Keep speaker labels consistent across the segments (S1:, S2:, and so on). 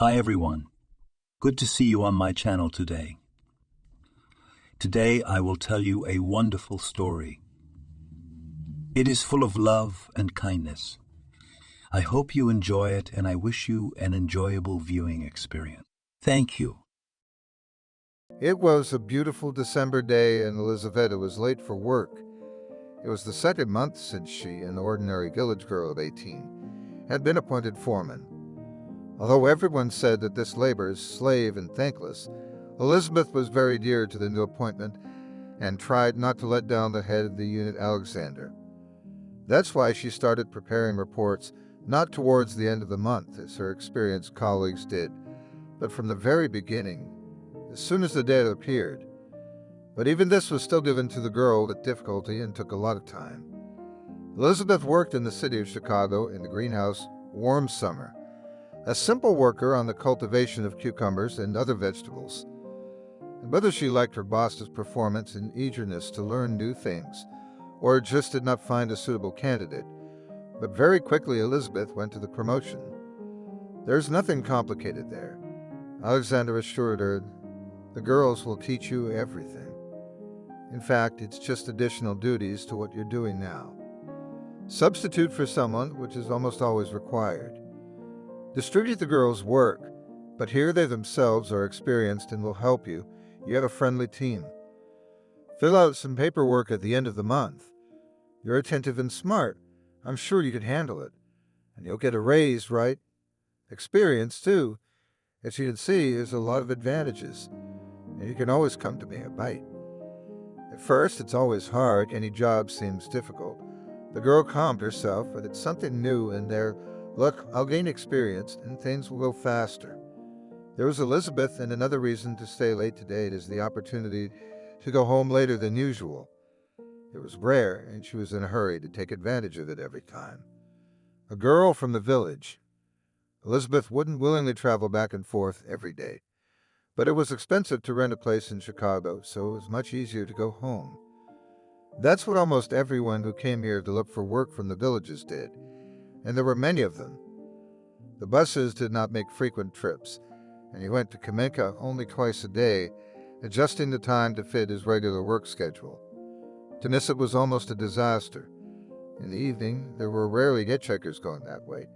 S1: Hi everyone. Good to see you on my channel today. Today I will tell you a wonderful story. It is full of love and kindness. I hope you enjoy it and I wish you an enjoyable viewing experience. Thank you.
S2: It was a beautiful December day and Elizaveta was late for work. It was the second month since she, an ordinary village girl of 18, had been appointed foreman. Although everyone said that this labor is slave and thankless, Elizabeth was very dear to the new appointment and tried not to let down the head of the unit, Alexander. That's why she started preparing reports not towards the end of the month, as her experienced colleagues did, but from the very beginning, as soon as the data appeared. But even this was still given to the girl with difficulty and took a lot of time. Elizabeth worked in the city of Chicago in the greenhouse Warm Summer, a simple worker on the cultivation of cucumbers and other vegetables. And whether she liked her boss's performance and eagerness to learn new things, or just did not find a suitable candidate, but very quickly Elizabeth went to the promotion. There's nothing complicated there, Alexander assured her. The girls will teach you everything. In fact, it's just additional duties to what you're doing now. Substitute for someone, which is almost always required. Distribute the girls' work, but here they themselves are experienced and will help you. You have a friendly team. Fill out some paperwork at the end of the month. You're attentive and smart. I'm sure you can handle it. And you'll get a raise, right? Experience, too. As you can see, there's a lot of advantages. And you can always come to me a bite. At first, it's always hard. Any job seems difficult. The girl calmed herself, but it's something new in there. Look, I'll gain experience, and things will go faster. There was Elizabeth, and another reason to stay late today is the opportunity to go home later than usual. It was rare, and she was in a hurry to take advantage of it every time. A girl from the village. Elizabeth wouldn't willingly travel back and forth every day. But it was expensive to rent a place in Chicago, so it was much easier to go home. That's what almost everyone who came here to look for work from the villages did, and there were many of them. The buses did not make frequent trips, and he went to Kamenka only twice a day, adjusting the time to fit his regular work schedule. To miss it was almost a disaster. In the evening, there were rarely hitchhikers going that way.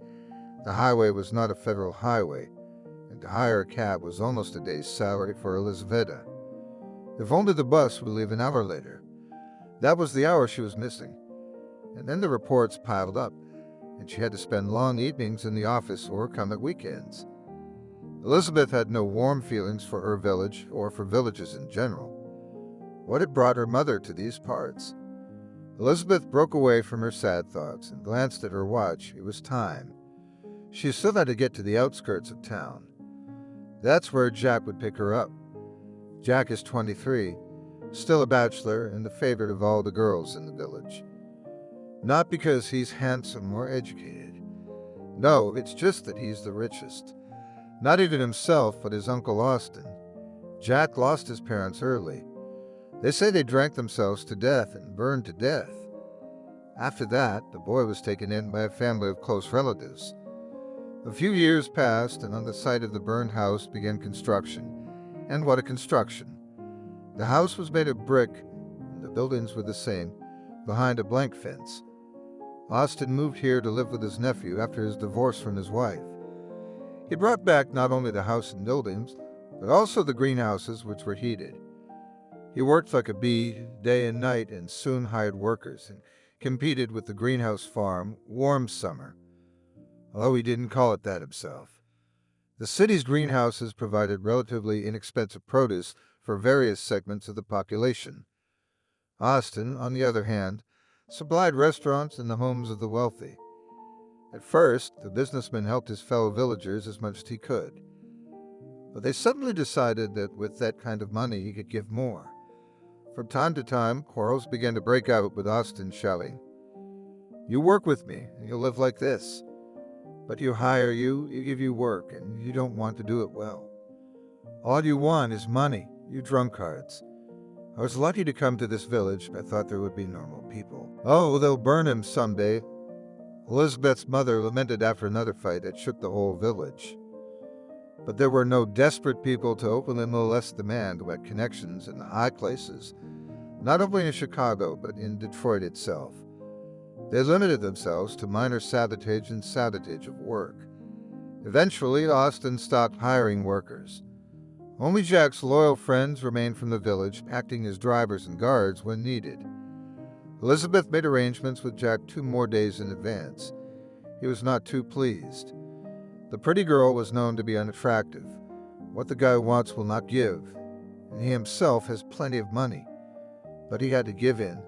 S2: The highway was not a federal highway, and to hire a cab was almost a day's salary for Elizaveta. If only the bus would leave an hour later. That was the hour she was missing. And then the reports piled up, and she had to spend long evenings in the office or come at weekends. Elizabeth had no warm feelings for her village or for villages in general. What had brought her mother to these parts? Elizabeth broke away from her sad thoughts and glanced at her watch. It was time. She still had to get to the outskirts of town. That's where Jack would pick her up. Jack is 23, still a bachelor and the favorite of all the girls in the village. Not because he's handsome or educated. No, it's just that he's the richest. Not even himself, but his Uncle Austin. Jack lost his parents early. They say they drank themselves to death and burned to death. After that, the boy was taken in by a family of close relatives. A few years passed, and on the site of the burned house began construction. And what a construction! The house was made of brick, and the buildings were the same, behind a blank fence. Austin moved here to live with his nephew after his divorce from his wife. He brought back not only the house and buildings, but also the greenhouses which were heated. He worked like a bee day and night and soon hired workers and competed with the greenhouse farm Warm Summer, although he didn't call it that himself. The city's greenhouses provided relatively inexpensive produce for various segments of the population. Austin, on the other hand, supplied restaurants and the homes of the wealthy. At first, the businessman helped his fellow villagers as much as he could. But they suddenly decided that with that kind of money he could give more. From time to time, quarrels began to break out with Austin shouting, "You work with me, and you'll live like this. But you hire you give you work, and you don't want to do it well. All you want is money, you drunkards." I was lucky to come to this village. I thought there would be normal people. Oh, they'll burn him someday. Elizabeth's mother lamented after another fight that shook the whole village. But there were no desperate people to openly molest the man who had connections in the high places, not only in Chicago but in Detroit itself. They limited themselves to minor sabotage and sabotage of work. Eventually, Austin stopped hiring workers. Only Jack's loyal friends remained from the village, acting as drivers and guards when needed. Elizabeth made arrangements with Jack 2 more days in advance. He was not too pleased. The pretty girl was known to be unattractive. What the guy wants will not give, and he himself has plenty of money. But he had to give in.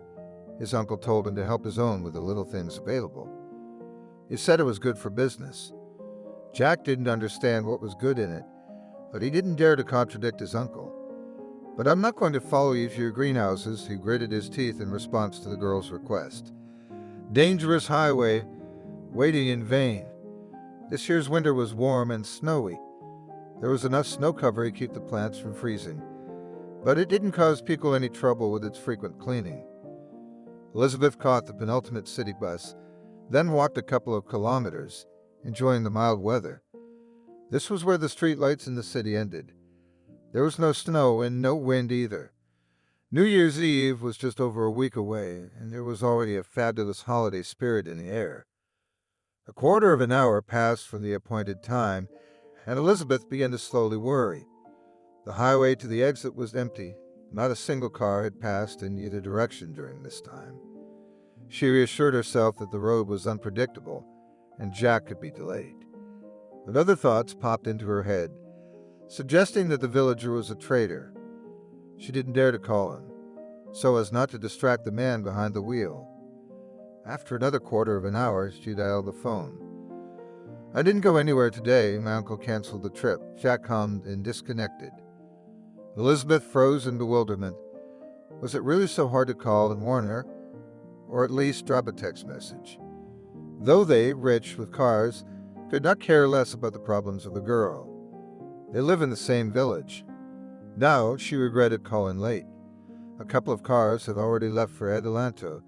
S2: His uncle told him to help his own with the little things available. He said it was good for business. Jack didn't understand what was good in it, but he didn't dare to contradict his uncle. "But I'm not going to follow you to your greenhouses," he gritted his teeth in response to the girl's request. "Dangerous highway, waiting in vain." This year's winter was warm and snowy. There was enough snow cover to keep the plants from freezing, but it didn't cause people any trouble with its frequent cleaning. Elizabeth caught the penultimate city bus, then walked a couple of kilometers, enjoying the mild weather. This was where the streetlights in the city ended. There was no snow and no wind either. New Year's Eve was just over a week away, and there was already a fabulous holiday spirit in the air. A quarter of an hour passed from the appointed time, and Elizabeth began to slowly worry. The highway to the exit was empty. Not a single car had passed in either direction during this time. She reassured herself that the road was unpredictable, and Jack could be delayed. But other thoughts popped into her head, suggesting that the villager was a traitor. She didn't dare to call him, so as not to distract the man behind the wheel. After another quarter of an hour, she dialed the phone. "I didn't go anywhere today. My uncle canceled the trip." Jack hummed and disconnected. Elizabeth froze in bewilderment. Was it really so hard to call and warn her? Or at least drop a text message? Though they, rich with cars, could not care less about the problems of the girl. They live in the same village. Now she regretted calling late. A couple of cars had already left for Adelanto.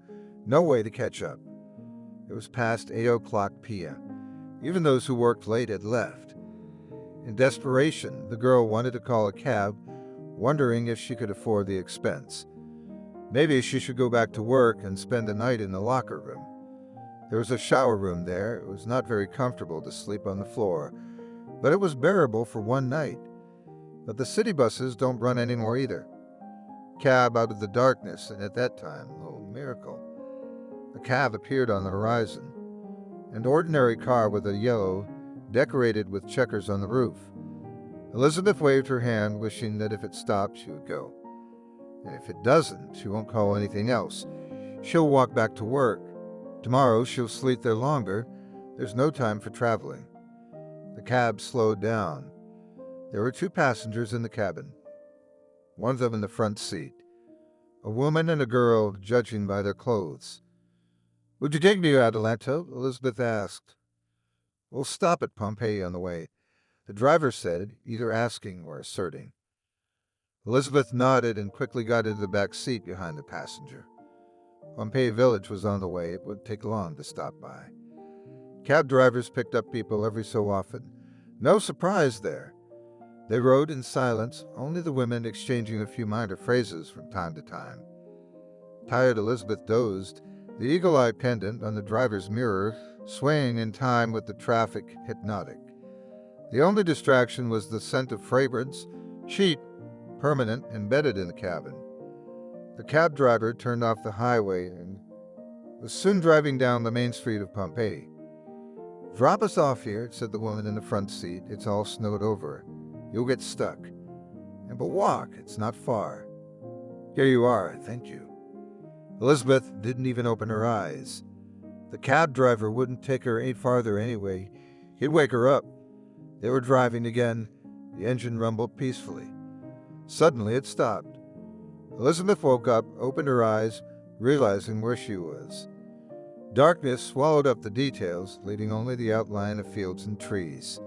S2: No way to catch up. It was past 8 p.m. Even those who worked late had left. In desperation, the girl wanted to call a cab, wondering if she could afford the expense. Maybe she should go back to work and spend the night in the locker room. There was a shower room there. It was not very comfortable to sleep on the floor, but it was bearable for one night. But the city buses don't run anymore either. Cab out of the darkness, and at that time, oh miracle. A cab appeared on the horizon. An ordinary car with a yellow, decorated with checkers on the roof. Elizabeth waved her hand, wishing that if it stopped, she would go. And if it doesn't, she won't call anything else. She'll walk back to work. Tomorrow she'll sleep there longer. There's no time for traveling. The cab slowed down. There were 2 passengers in the cabin, one of them in the front seat. A woman and a girl, judging by their clothes. "Would you take me to Adelanto?" Elizabeth asked. "We'll stop at Pompeii on the way," the driver said, either asking or asserting. Elizabeth nodded and quickly got into the back seat behind the passenger. Pompeii village was on the way. It would take long to stop by. Cab drivers picked up people every so often. No surprise there. They rode in silence, only the women exchanging a few minor phrases from time to time. Tired Elizabeth dozed, the eagle-eye pendant on the driver's mirror swaying in time with the traffic hypnotic. The only distraction was the scent of fragrance, cheap, permanent, embedded in the cabin. The cab driver turned off the highway and was soon driving down the main street of Pompeii. "Drop us off here," said the woman in the front seat. "It's all snowed over. You'll get stuck. But walk, it's not far." "Here you are, thank you." Elizabeth didn't even open her eyes. The cab driver wouldn't take her any farther anyway. He'd wake her up. They were driving again. The engine rumbled peacefully. Suddenly it stopped. Elizabeth woke up, opened her eyes, realizing where she was. Darkness swallowed up the details, leaving only the outline of fields and trees.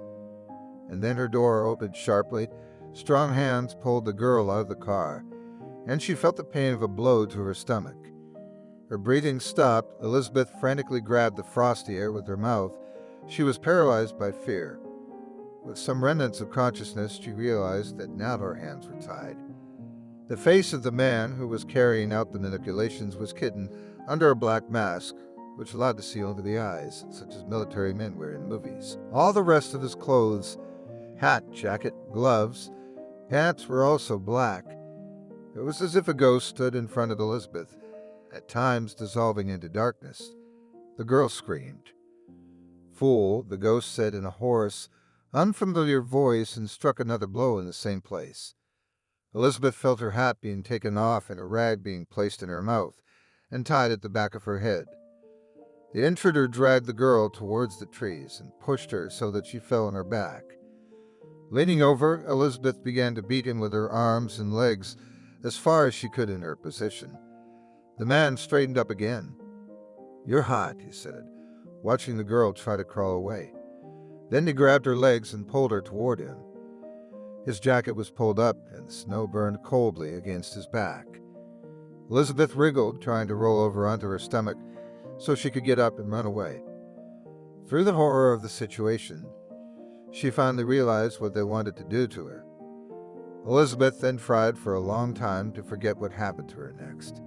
S2: And then her door opened sharply. Strong hands pulled the girl out of the car, and she felt the pain of a blow to her stomach. Her breathing stopped. Elizabeth frantically grabbed the frosty air with her mouth. She was paralyzed by fear. With some remnants of consciousness, she realized that now her hands were tied. The face of the man who was carrying out the manipulations was hidden under a black mask, which allowed to see over the eyes, such as military men wear in movies. All the rest of his clothes, hat, jacket, gloves, pants, were also black. It was as if a ghost stood in front of Elizabeth, at times dissolving into darkness. The girl screamed. "Fool," the ghost said in a hoarse, unfamiliar voice, and struck another blow in the same place. Elizabeth felt her hat being taken off and a rag being placed in her mouth and tied at the back of her head. The intruder dragged the girl towards the trees and pushed her so that she fell on her back. Leaning over, Elizabeth began to beat him with her arms and legs as far as she could in her position. The man straightened up again. "You're hot," he said, watching the girl try to crawl away. Then he grabbed her legs and pulled her toward him. His jacket was pulled up and the snow burned coldly against his back. Elizabeth wriggled, trying to roll over onto her stomach so she could get up and run away. Through the horror of the situation, she finally realized what they wanted to do to her. Elizabeth then tried for a long time to forget what happened to her next.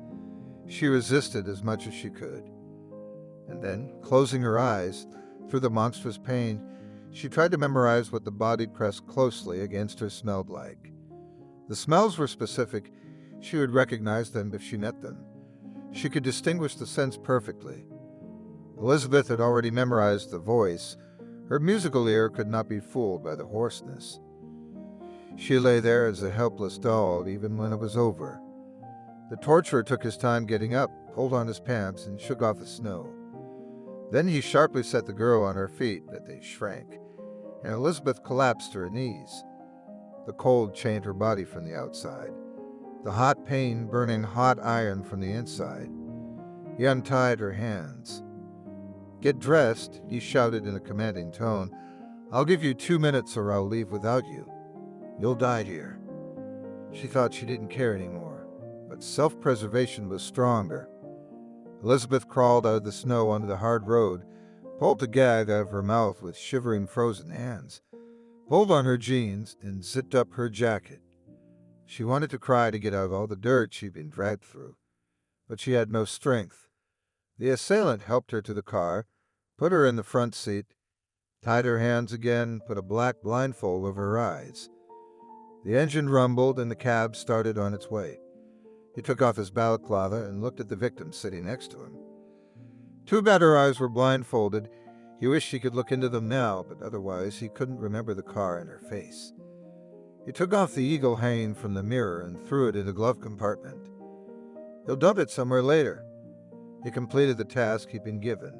S2: She resisted as much as she could. And then, closing her eyes, through the monstrous pain, she tried to memorize what the body pressed closely against her smelled like. The smells were specific. She would recognize them if she met them. She could distinguish the scents perfectly. Elizabeth had already memorized the voice. Her musical ear could not be fooled by the hoarseness. She lay there as a helpless doll even when it was over. The torturer took his time getting up, pulled on his pants, and shook off the snow. Then he sharply set the girl on her feet that they shrank, and Elizabeth collapsed to her knees. The cold chained her body from the outside, the hot pain burning hot iron from the inside. He untied her hands. "Get dressed," he shouted in a commanding tone. "I'll give you 2 minutes or I'll leave without you. You'll die here." She thought she didn't care anymore, but self-preservation was stronger. Elizabeth crawled out of the snow onto the hard road, pulled the gag out of her mouth with shivering frozen hands, pulled on her jeans, and zipped up her jacket. She wanted to cry to get out of all the dirt she'd been dragged through, but she had no strength. The assailant helped her to the car, put her in the front seat, tied her hands again, put a black blindfold over her eyes. The engine rumbled and the cab started on its way. He took off his balaclava and looked at the victim sitting next to him. Too bad her eyes were blindfolded. He wished he could look into them now, but otherwise he couldn't remember the car and her face. He took off the eagle hanging from the mirror and threw it in the glove compartment. He'll dump it somewhere later. He completed the task he'd been given.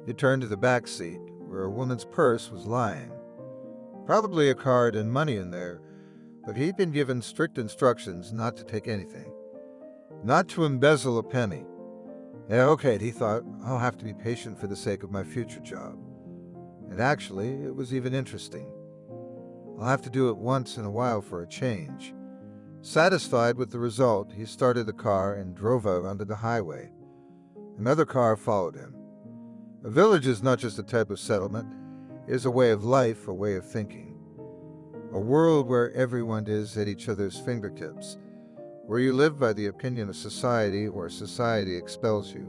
S2: He turned to the back seat, where a woman's purse was lying. Probably a card and money in there, but he'd been given strict instructions not to take anything. Not to embezzle a penny. Yeah, okay, he thought, I'll have to be patient for the sake of my future job. And actually, it was even interesting. I'll have to do it once in a while for a change. Satisfied with the result, he started the car and drove out onto the highway. Another car followed him. A village is not just a type of settlement, it is a way of life, a way of thinking. A world where everyone is at each other's fingertips, where you live by the opinion of society or society expels you.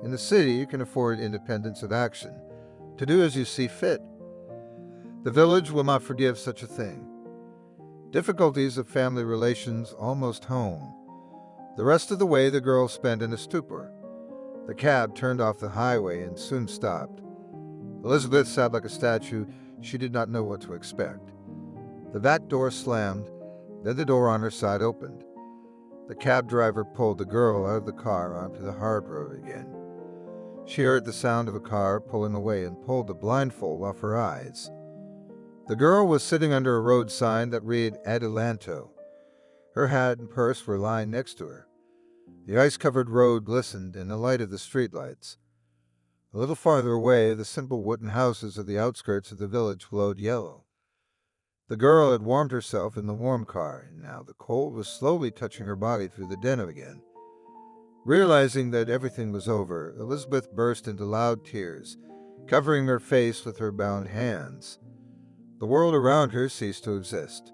S2: In the city, you can afford independence of action, to do as you see fit. The village will not forgive such a thing. Difficulties of family relations almost home. The rest of the way the girl spent in a stupor. The cab turned off the highway and soon stopped. Elizabeth sat like a statue. She did not know what to expect. The back door slammed, then the door on her side opened. The cab driver pulled the girl out of the car onto the hard road again. She heard the sound of a car pulling away and pulled the blindfold off her eyes. The girl was sitting under a road sign that read Adelanto. Her hat and purse were lying next to her. The ice-covered road glistened in the light of the streetlights. A little farther away, the simple wooden houses of the outskirts of the village glowed yellow. The girl had warmed herself in the warm car, and now the cold was slowly touching her body through the denim again. Realizing that everything was over, Elizabeth burst into loud tears, covering her face with her bound hands. The world around her ceased to exist.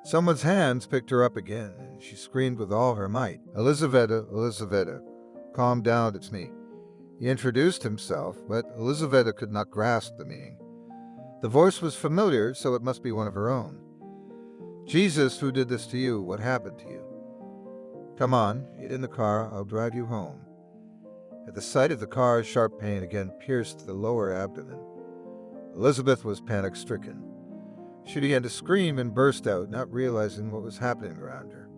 S2: Someone's hands picked her up again, and she screamed with all her might, "Elizaveta, Elizaveta, calm down, it's me." He introduced himself, but Elizaveta could not grasp the meaning. The voice was familiar, so it must be one of her own. "Jesus, who did this to you? What happened to you?" "Come on, get in the car, I'll drive you home." At the sight of the car, sharp pain again pierced the lower abdomen. Elizabeth was panic-stricken. She began to scream and burst out, not realizing what was happening around her.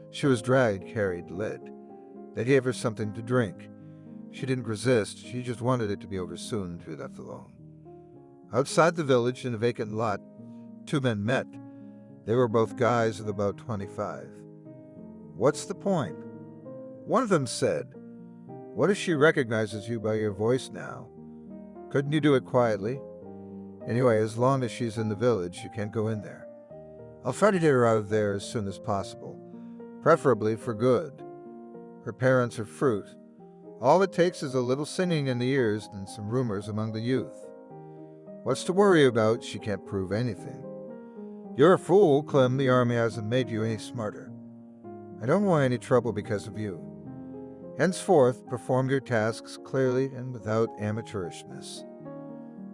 S2: She was dragged, carried, led. They gave her something to drink. She didn't resist, she just wanted it to be over soon to be left alone. Outside the village, in a vacant lot, two men met. They were both guys of about 25. "What's the point?" One of them said, "What if she recognizes you by your voice now? Couldn't you do it quietly? Anyway, as long as she's in the village, you can't go in there. I'll try to get her out of there as soon as possible, preferably for good. Her parents are fruit. All it takes is a little singing in the ears and some rumors among the youth. What's to worry about? She can't prove anything. You're a fool, Clem. The army hasn't made you any smarter. I don't want any trouble because of you. Henceforth, perform your tasks clearly and without amateurishness."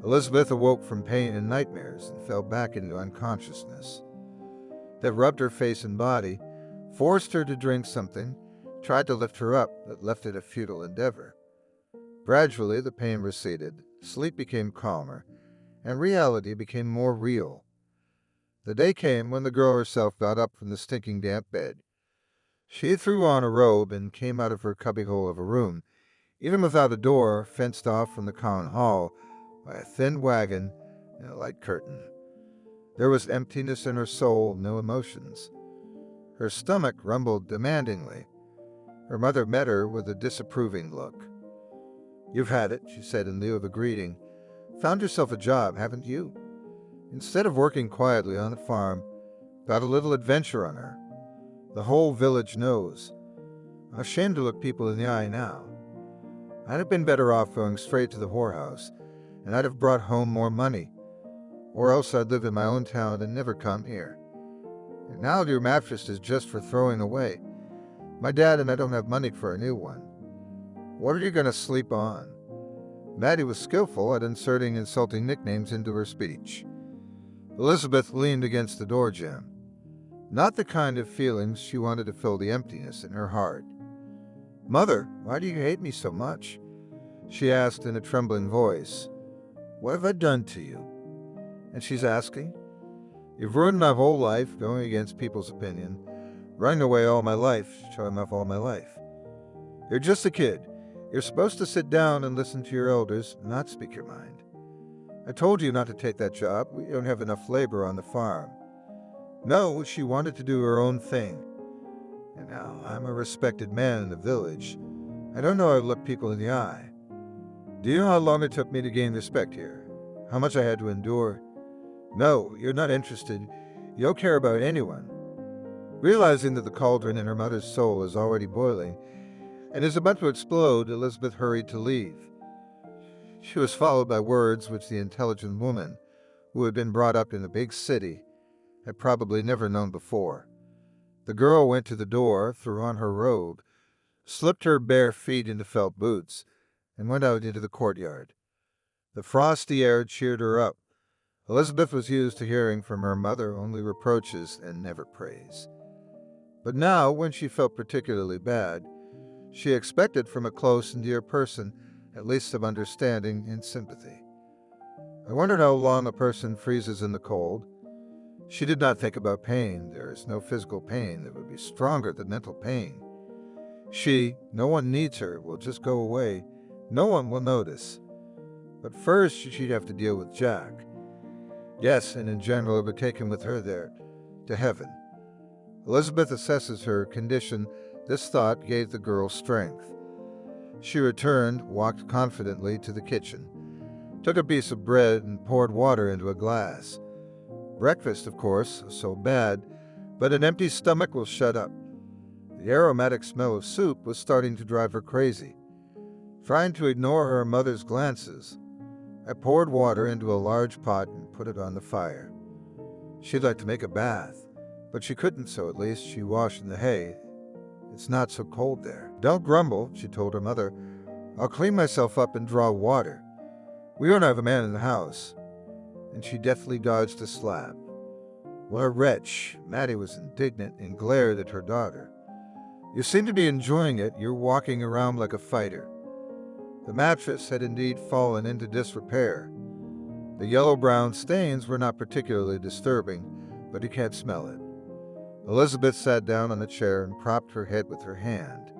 S2: Elizabeth awoke from pain and nightmares and fell back into unconsciousness. They rubbed her face and body, forced her to drink something, tried to lift her up, but left it a futile endeavor. Gradually, the pain receded, sleep became calmer, and reality became more real. The day came when the girl herself got up from the stinking damp bed. She threw on a robe and came out of her cubbyhole of a room, even without a door, fenced off from the common hall by a thin wagon and a light curtain. There was emptiness in her soul, no emotions. Her stomach rumbled demandingly. Her mother met her with a disapproving look. "You've had it," she said in lieu of a greeting. "Found yourself a job, haven't you? Instead of working quietly on the farm, got a little adventure on her. The whole village knows. I'm ashamed to look people in the eye now. I'd have been better off going straight to the whorehouse, and I'd have brought home more money. Or else I'd live in my own town and never come here. And now your mattress is just for throwing away. My dad and I don't have money for a new one. What are you going to sleep on?" Maddie was skillful at inserting insulting nicknames into her speech. Elizabeth leaned against the door jamb. Not the kind of feelings she wanted to fill the emptiness in her heart. "Mother, why do you hate me so much?" she asked in a trembling voice. "What have I done to you?" And she's asking, "You've ruined my whole life, going against people's opinion, running away all my life, showing off all my life. You're just a kid. You're supposed to sit down and listen to your elders, not speak your mind. I told you not to take that job. We don't have enough labor on the farm." No, she wanted to do her own thing. And now I'm a respected man in the village. I don't know how to look people in the eye. Do you know how long it took me to gain respect here? How much I had to endure? No, you're not interested. You don't care about anyone. Realizing that the cauldron in her mother's soul is already boiling and is about to explode, Elizabeth hurried to leave. She was followed by words which the intelligent woman, who had been brought up in a big city, had probably never known before. The girl went to the door, threw on her robe, slipped her bare feet into felt boots, and went out into the courtyard. The frosty air cheered her up. Elizabeth was used to hearing from her mother only reproaches and never praise. But now, when she felt particularly bad, she expected from a close and dear person at least some understanding and sympathy. I wondered how long a person freezes in the cold. She did not think about pain. There is no physical pain that would be stronger than mental pain. No one needs her, will just go away. No one will notice. But first she'd have to deal with Jack. Yes, and in general it would take him with her there, to heaven. Elizabeth assesses her condition. This thought gave the girl strength. She returned, walked confidently to the kitchen, took a piece of bread and poured water into a glass. Breakfast, of course, so bad, but an empty stomach will shut up. The aromatic smell of soup was starting to drive her crazy. Trying to ignore her mother's glances, I poured water into a large pot and put it on the fire. She'd like to make a bath, but she couldn't, so at least she washed in the hay. It's not so cold there. Don't grumble, she told her mother. I'll clean myself up and draw water. We don't have a man in the house. And she deftly dodged a slap. What a wretch! Maddie was indignant and glared at her daughter. You seem to be enjoying it. You're walking around like a fighter. The mattress had indeed fallen into disrepair. The yellow-brown stains were not particularly disturbing, but you can't smell it. Elizabeth sat down on a chair and propped her head with her hand.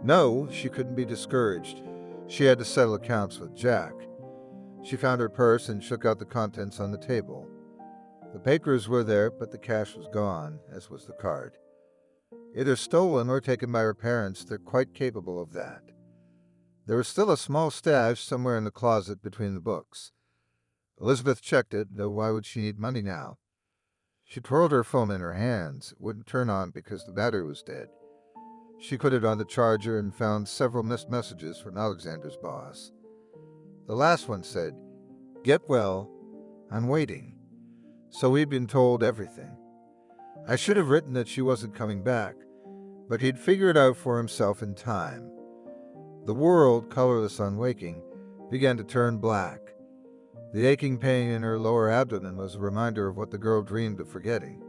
S2: No, she couldn't be discouraged. She had to settle accounts with Jack. She found her purse and shook out the contents on the table. The papers were there, but the cash was gone, as was the card. Either stolen or taken by her parents, they're quite capable of that. There was still a small stash somewhere in the closet between the books. Elizabeth checked it, though why would she need money now? She twirled her phone in her hands. It wouldn't turn on because the battery was dead. She put it on the charger and found several missed messages from Alexander's boss. The last one said, "Get well. I'm waiting." So he'd been told everything. I should have written that she wasn't coming back, but he'd figure it out for himself in time. The world, colorless on waking, began to turn black. The aching pain in her lower abdomen was a reminder of what the girl dreamed of forgetting.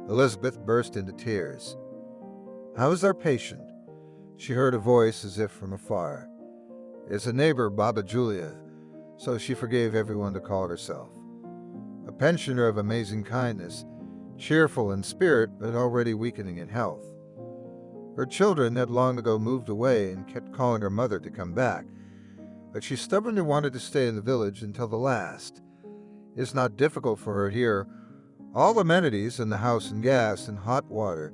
S2: Elizabeth burst into tears. "How is our patient?" She heard a voice as if from afar. It's a neighbor, Baba Julia, so she forgave everyone to call herself. A pensioner of amazing kindness, cheerful in spirit but already weakening in health. Her children had long ago moved away and kept calling her mother to come back, but she stubbornly wanted to stay in the village until the last. It's not difficult for her here. All amenities in the house and gas and hot water,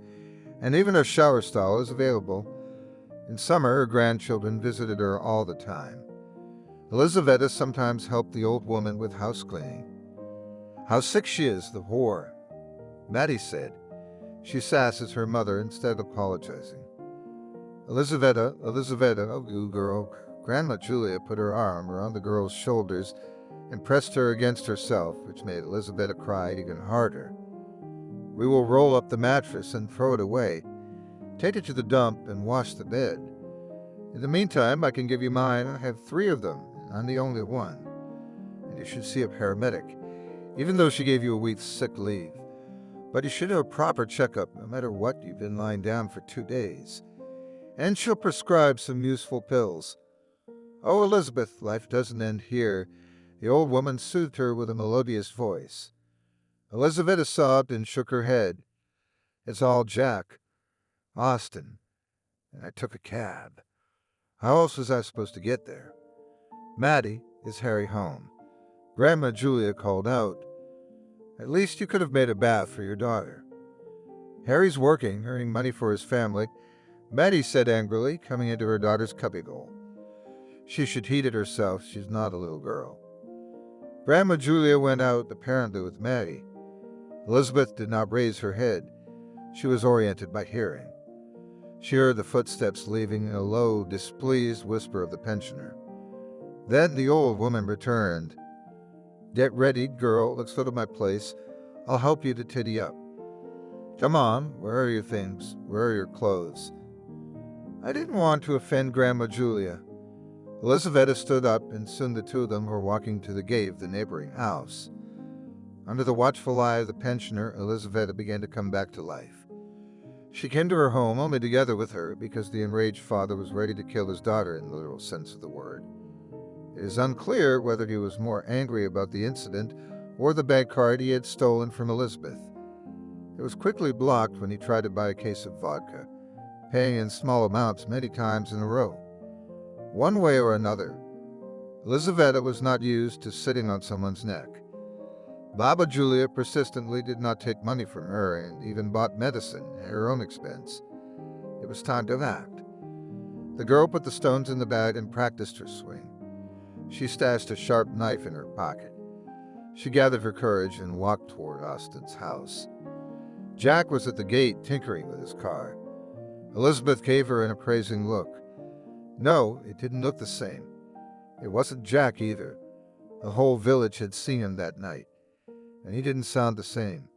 S2: and even a shower stall is available. In summer, her grandchildren visited her all the time. Elizaveta sometimes helped the old woman with house cleaning. "How sick she is, the whore," Maddie said. She sasses her mother instead of apologizing. Elizaveta, oh, you girl." Grandma Julia put her arm around the girl's shoulders and pressed her against herself, which made Elizaveta cry even harder. "We will roll up the mattress and throw it away. Take it to the dump and wash the bed. In the meantime, I can give you mine. I have 3 of them, and I'm the only one. And you should see a paramedic, even though she gave you a week's sick leave. But you should have a proper checkup, no matter what. You've been lying down for 2 days. And she'll prescribe some useful pills. Oh, Elizabeth, life doesn't end here." The old woman soothed her with a melodious voice. Elizaveta sobbed and shook her head. "It's all Jack. Austin. And I took a cab. How else was I supposed to get there? Maddie, is Harry home?" Grandma Julia called out. "At least you could have made a bath for your daughter." "Harry's working, earning money for his family," Maddie said angrily, coming into her daughter's cubbyhole. She should heat it herself. She's not a little girl. Grandma Julia went out, apparently with Maddie. Elizabeth did not raise her head. She was oriented by hearing. She heard the footsteps leaving and a low, displeased whisper of the pensioner. Then the old woman returned. "Get ready, girl. Let's go to my place. I'll help you to tiddy up. Come on. Where are your things? Where are your clothes?" I didn't want to offend Grandma Julia. Elizaveta stood up, and soon the 2 of them were walking to the gate of the neighboring house. Under the watchful eye of the pensioner, Elizaveta began to come back to life. She came to her home only together with her because the enraged father was ready to kill his daughter in the literal sense of the word. It is unclear whether he was more angry about the incident or the bank card he had stolen from Elizabeth. It was quickly blocked when he tried to buy a case of vodka, paying in small amounts many times in a row. One way or another, Elizaveta was not used to sitting on someone's neck. Baba Julia persistently did not take money from her and even bought medicine at her own expense. It was time to act. The girl put the stones in the bag and practiced her swing. She stashed a sharp knife in her pocket. She gathered her courage and walked toward Austin's house. Jack was at the gate tinkering with his car. Elizabeth gave her an appraising look. No, it didn't look the same. It wasn't Jack either. The whole village had seen him that night, and he didn't sound the same.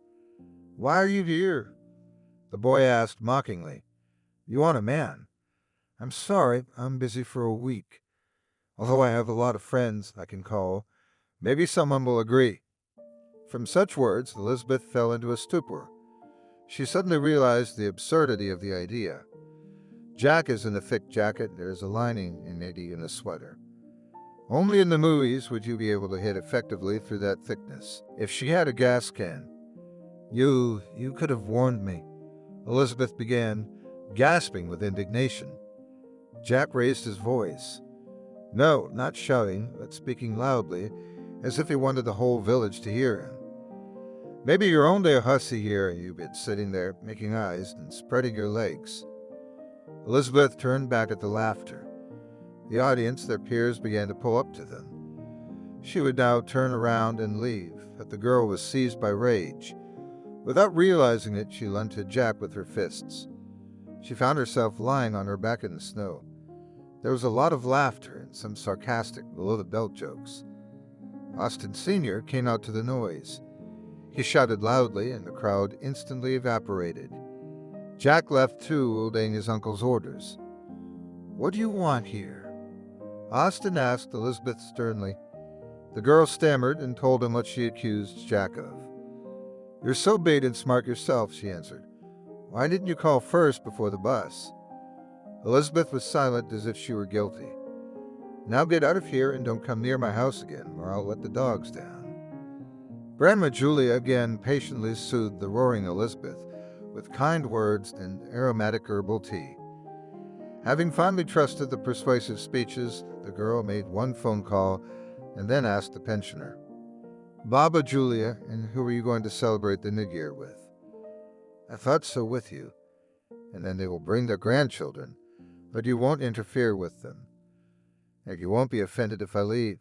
S2: "Why are you here?" the boy asked mockingly. "You want a man?" "I'm sorry, I'm busy for a week. Although I have a lot of friends I can call, maybe someone will agree." From such words, Elizabeth fell into a stupor. She suddenly realized the absurdity of the idea. Jack is in a thick jacket, there is a lining in a sweater. Only in the movies would you be able to hit effectively through that thickness. If she had a gas can. You could have warned me," Elizabeth began, gasping with indignation. Jack raised his voice. No, not shouting, but speaking loudly, as if he wanted the whole village to hear him. "Maybe you're only a hussy here, and you've been sitting there, making eyes and spreading your legs." Elizabeth turned back at the laughter. The audience, their peers, began to pull up to them. She would now turn around and leave, but the girl was seized by rage. Without realizing it, she lunged at Jack with her fists. She found herself lying on her back in the snow. There was a lot of laughter and some sarcastic, below-the-belt jokes. Austin Sr. came out to the noise. He shouted loudly, and the crowd instantly evaporated. Jack left too, obeying his uncle's orders. "What do you want here?" Austin asked Elizabeth sternly. The girl stammered and told him what she accused Jack of. "You're so big and smart yourself," she answered. "Why didn't you call first before the bus?" Elizabeth was silent as if she were guilty. "Now get out of here and don't come near my house again, or I'll let the dogs down." Grandma Julia again patiently soothed the roaring Elizabeth with kind words and aromatic herbal tea. Having finally trusted the persuasive speeches, the girl made one phone call and then asked the pensioner, "Baba Julia, and who are you going to celebrate the New Year with?" "I thought so with you. And then they will bring their grandchildren, but you won't interfere with them. And you won't be offended if I leave.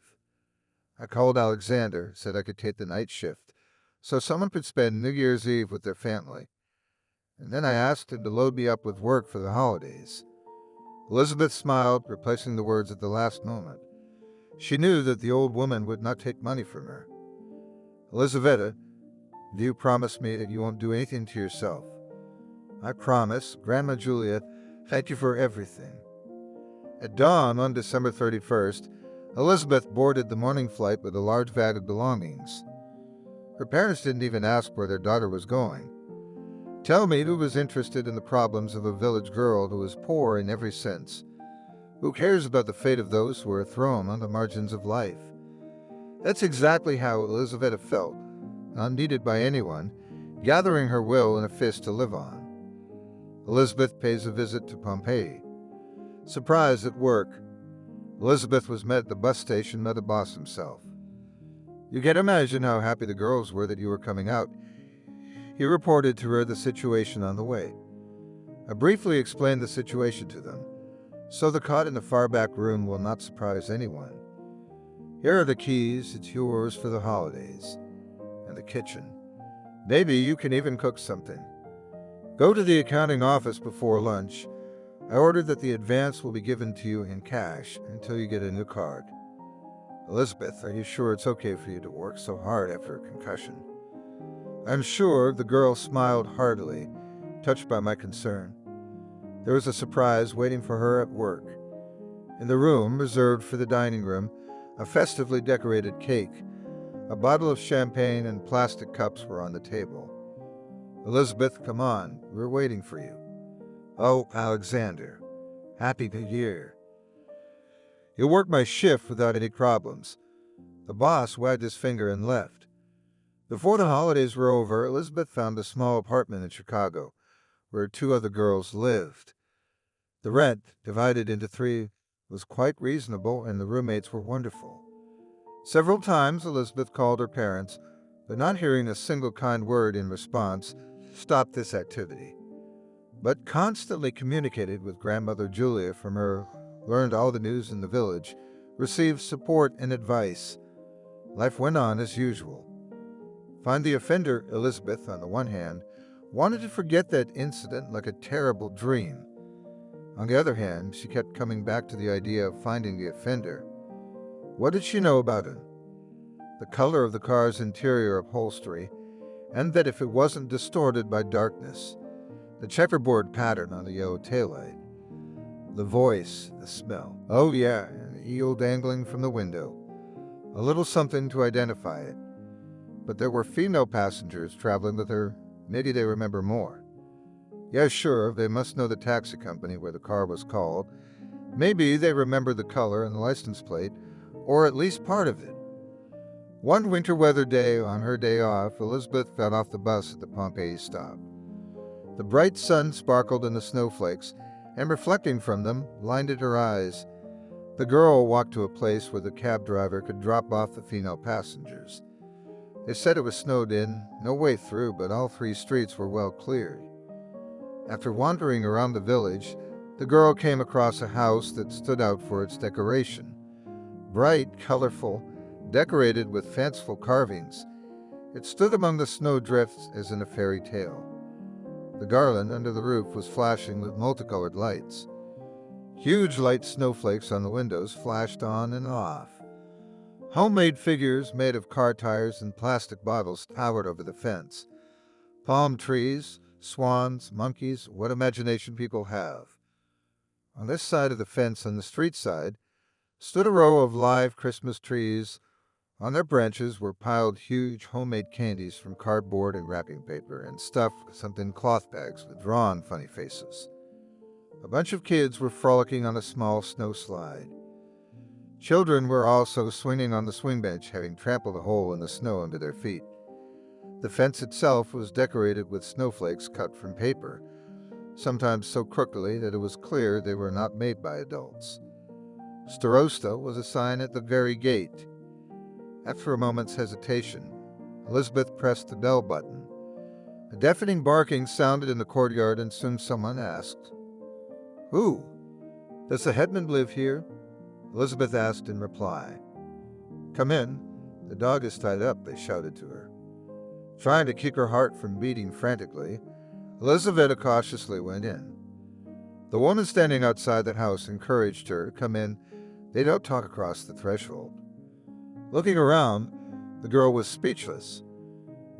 S2: I called Alexander, said I could take the night shift, so someone could spend New Year's Eve with their family. And then I asked him to load me up with work for the holidays." Elizabeth smiled, replacing the words at the last moment. She knew that the old woman would not take money from her. "Elizaveta, do you promise me that you won't do anything to yourself?" "I promise, Grandma Julia. Thank you for everything." At dawn on December 31st, Elizabeth boarded the morning flight with a large bag of belongings. Her parents didn't even ask where their daughter was going. Tell me who was interested in the problems of a village girl who is poor in every sense. Who cares about the fate of those who are thrown on the margins of life? That's exactly how Elizaveta felt, unneeded by anyone, gathering her will in a fist to live on. Elizabeth pays a visit to Pompeii. Surprise at work. Elizabeth was met at the bus station by the boss himself. "You can imagine how happy the girls were that you were coming out." He reported to her the situation on the way. I briefly explained the situation to them, so the cot in the far back room will not surprise anyone. "Here are the keys, it's yours for the holidays. And the kitchen. Maybe you can even cook something. Go to the accounting office before lunch. I ordered that the advance will be given to you in cash until you get a new card." "Elizabeth, are you sure it's okay for you to work so hard after a concussion?" "I'm sure." The girl smiled heartily, touched by my concern. There was a surprise waiting for her at work. In the room reserved for the dining room, a festively decorated cake, a bottle of champagne, and plastic cups were on the table. "Elizabeth, come on. We're waiting for you." "Oh, Alexander. Happy New Year." "You'll work my shift without any problems." The boss wagged his finger and left. Before the holidays were over, Elizabeth found a small apartment in Chicago, where 2 other girls lived. The rent, divided into 3, was quite reasonable, and the roommates were wonderful. Several times Elizabeth called her parents, but not hearing a single kind word in response, stopped this activity. But constantly communicated with Grandmother Julia from her, learned all the news in the village, received support and advice. Life went on as usual. Find the offender, Elizabeth, on the one hand, wanted to forget that incident like a terrible dream. On the other hand, she kept coming back to the idea of finding the offender. What did she know about him? the color of the car's interior upholstery, and that if it wasn't distorted by darkness, the checkerboard pattern on the yellow taillight. The voice, the smell. Oh yeah, an eel dangling from the window. A little something to identify it. But there were female passengers traveling with her. Maybe they remember more. Yeah, sure, they must know the taxi company where the car was called. Maybe they remember the color and the license plate, or at least part of it. One winter weather day, on her day off, Elizabeth got off the bus at the Pompeii stop. The bright sun sparkled in the snowflakes, and reflecting from them, blinded her eyes. The girl walked to a place where the cab driver could drop off the female passengers. They said it was snowed in, no way through, but all 3 streets were well cleared. After wandering around the village, the girl came across a house that stood out for its decoration. Bright, colorful, decorated with fanciful carvings, it stood among the snowdrifts as in a fairy tale. The garland under the roof was flashing with multicolored lights. Huge light snowflakes on the windows flashed on and off. Homemade figures made of car tires and plastic bottles towered over the fence. Palm trees, swans, monkeys, what imagination people have. On this side of the fence, on the street side, stood a row of live Christmas trees. On their branches were piled huge homemade candies from cardboard and wrapping paper, and stuffed in cloth bags with drawn funny faces. A bunch of kids were frolicking on a small snow slide. Children were also swinging on the swing bench, having trampled a hole in the snow under their feet. The fence itself was decorated with snowflakes cut from paper, sometimes so crookedly that it was clear they were not made by adults. Starosta was a sign at the very gate. After a moment's hesitation, Elizabeth pressed the bell button. A deafening barking sounded in the courtyard, and soon someone asked, "Who? Does the headman live here?" Elizabeth asked in reply. "Come in. The dog is tied up," they shouted to her. Trying to keep her heart from beating frantically, Elizabeth cautiously went in. The woman standing outside the house encouraged her to come in. They don't talk across the threshold. Looking around, the girl was speechless.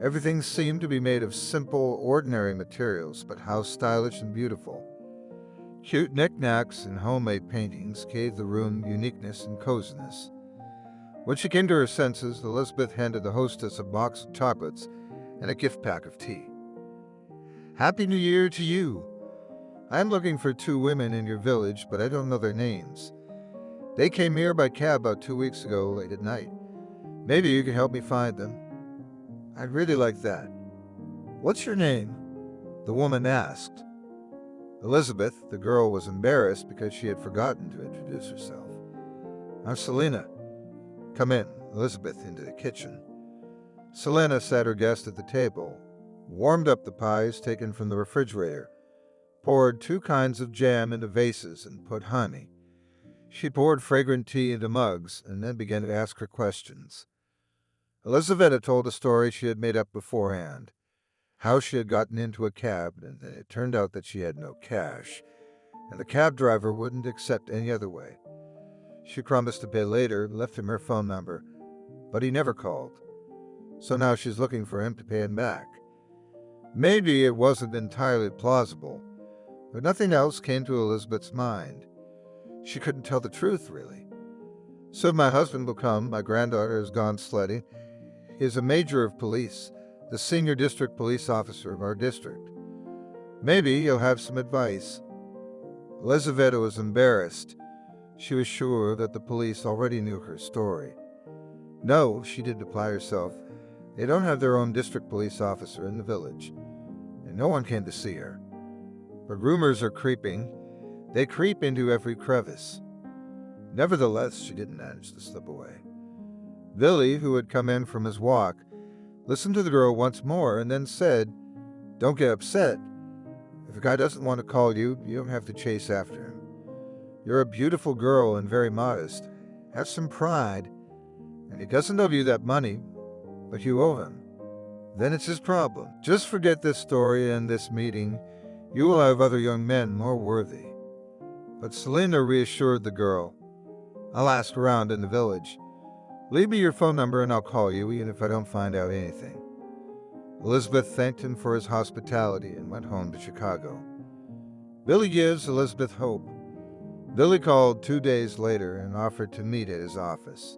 S2: Everything seemed to be made of simple, ordinary materials, but how stylish and beautiful. Cute knickknacks and homemade paintings gave the room uniqueness and coziness. When she came to her senses, Elizabeth handed the hostess a box of chocolates and a gift pack of tea. "Happy New Year to you. I'm looking for 2 women in your village, but I don't know their names. They came here by cab about 2 weeks ago, late at night. Maybe you can help me find them." "I'd really like that." "What's your name?" the woman asked. Elizabeth, the girl, was embarrassed because she had forgotten to introduce herself. "I'm Selena." "Come in," Elizabeth into the kitchen. Selena sat her guest at the table, warmed up the pies taken from the refrigerator, poured 2 kinds of jam into vases, and put honey. She poured fragrant tea into mugs and then began to ask her questions. Elizabeth told a story she had made up beforehand. How she had gotten into a cab, and it turned out that she had no cash, and the cab driver wouldn't accept any other way. She promised to pay later, left him her phone number, but he never called. So now she's looking for him to pay him back. Maybe it wasn't entirely plausible, but nothing else came to Elizabeth's mind. She couldn't tell the truth, really. "Soon my husband will come. My granddaughter has gone sledding. He is a major of police, the senior district police officer of our district. Maybe he'll have some advice." Elizabeth was embarrassed. She was sure that the police already knew her story. "No," she did reply herself, "they don't have their own district police officer in the village, and no one came to see her. But rumors are creeping. They creep into every crevice." Nevertheless, she didn't manage to slip away. Billy, who had come in from his walk, listened to the girl once more and then said, "Don't get upset. If a guy doesn't want to call you, you don't have to chase after him. You're a beautiful girl and very modest. Have some pride. And he doesn't owe you that money, but you owe him. Then it's his problem. Just forget this story and this meeting. You will have other young men more worthy." But Selena reassured the girl. "I'll ask around in the village. Leave me your phone number and I'll call you, even if I don't find out anything. Elizabeth thanked him for his hospitality and went home to Chicago. Billy gives Elizabeth hope. Billy called 2 days later and offered to meet at his office.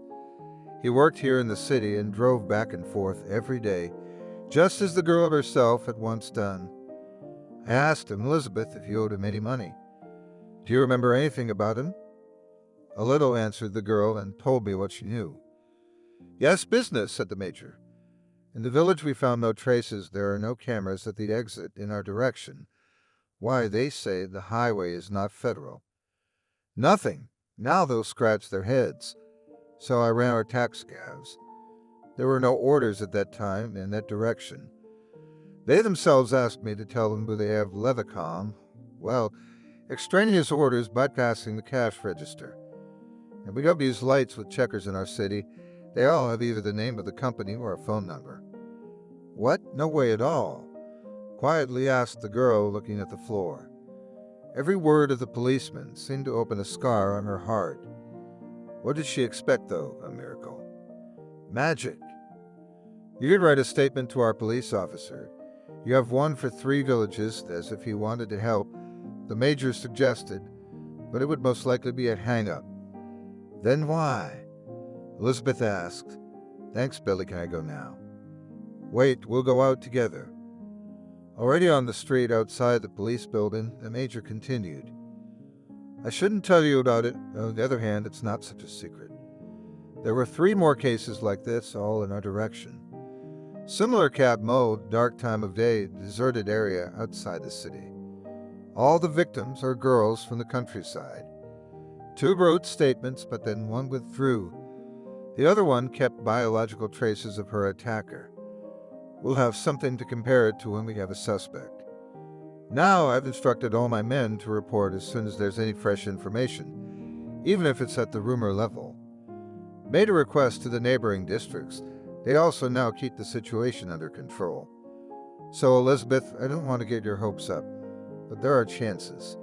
S2: He worked here in the city and drove back and forth every day, just as the girl herself had once done. I asked him, Elizabeth, if he owed him any money. Do you remember anything about him? A little, answered the girl, and told me what she knew. Yes, business, said the major. In the village we found no traces. There are no cameras at the exit in our direction. Why, they say the highway is not federal. Nothing. Now they'll scratch their heads. So I ran our tax scabs. There were no orders at that time in that direction. They themselves asked me to tell them who they have Levicom. Well, extraneous orders bypassing the cash register. And we don't use lights with checkers in our city. They all have either the name of the company or a phone number. What? No way at all. Quietly asked the girl, looking at the floor. Every word of the policeman seemed to open a scar on her heart. What did she expect, though? A miracle. Magic. You could write a statement to our police officer. You have one for 3 villages, as if he wanted to help, the major suggested, but it would most likely be a hang-up. Then why? Elizabeth asked. Thanks, Billy. Can I go now? Wait, we'll go out together. Already on the street outside the police building, the major continued. I shouldn't tell you about it. On the other hand, it's not such a secret. There were 3 more cases like this, all in our direction. Similar cab mode, dark time of day, deserted area outside the city. All the victims are girls from the countryside. 2 wrote statements, but then one withdrew. The other one kept biological traces of her attacker. We'll have something to compare it to when we have a suspect. Now I've instructed all my men to report as soon as there's any fresh information, even if it's at the rumor level. Made a request to the neighboring districts. They also now keep the situation under control. So, Elizabeth, I don't want to get your hopes up, but there are chances.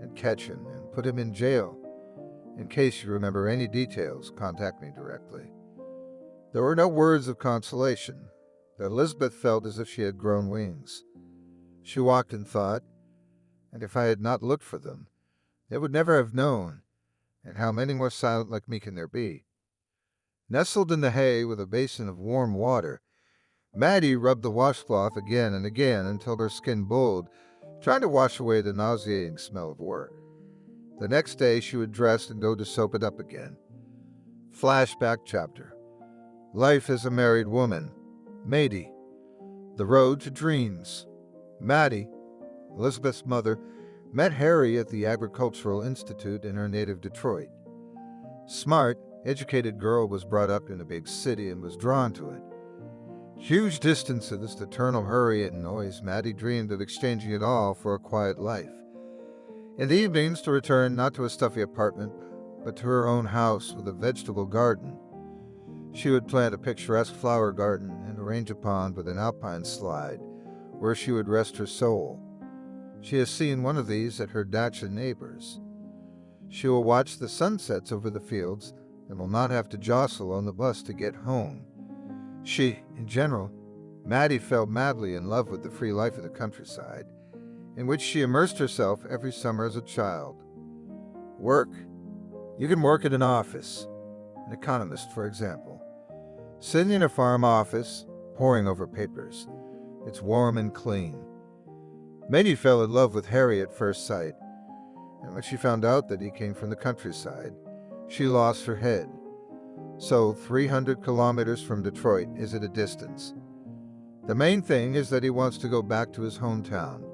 S2: And catch him and put him in jail. In case you remember any details, contact me directly. There were no words of consolation, but Elizabeth felt as if she had grown wings. She walked in thought, and if I had not looked for them, they would never have known, and how many more silent like me can there be? Nestled in the hay with a basin of warm water, Maddie rubbed the washcloth again and again until her skin bulled, trying to wash away the nauseating smell of work. The next day she would dress and go to soap it up again. Flashback chapter. Life as a married woman. Maddie. The road to dreams. Maddie, Elizabeth's mother, met Harry at the Agricultural Institute in her native Detroit. Smart, educated girl was brought up in a big city and was drawn to it. Huge distances, the eternal hurry and noise, Maddie dreamed of exchanging it all for a quiet life. In the evenings to return not to a stuffy apartment, but to her own house with a vegetable garden. She would plant a picturesque flower garden and arrange a pond with an alpine slide, where she would rest her soul. She has seen one of these at her dacha neighbors. She will watch the sunsets over the fields and will not have to jostle on the bus to get home. She, in general, Maddie fell madly in love with the free life of the countryside, in which she immersed herself every summer as a child. Work. You can work at an office, an economist, for example. Sitting in a farm office, poring over papers. It's warm and clean. Maddie fell in love with Harry at first sight, and when she found out that he came from the countryside, she lost her head. So 300 kilometers from Detroit is at a distance. The main thing is that he wants to go back to his hometown.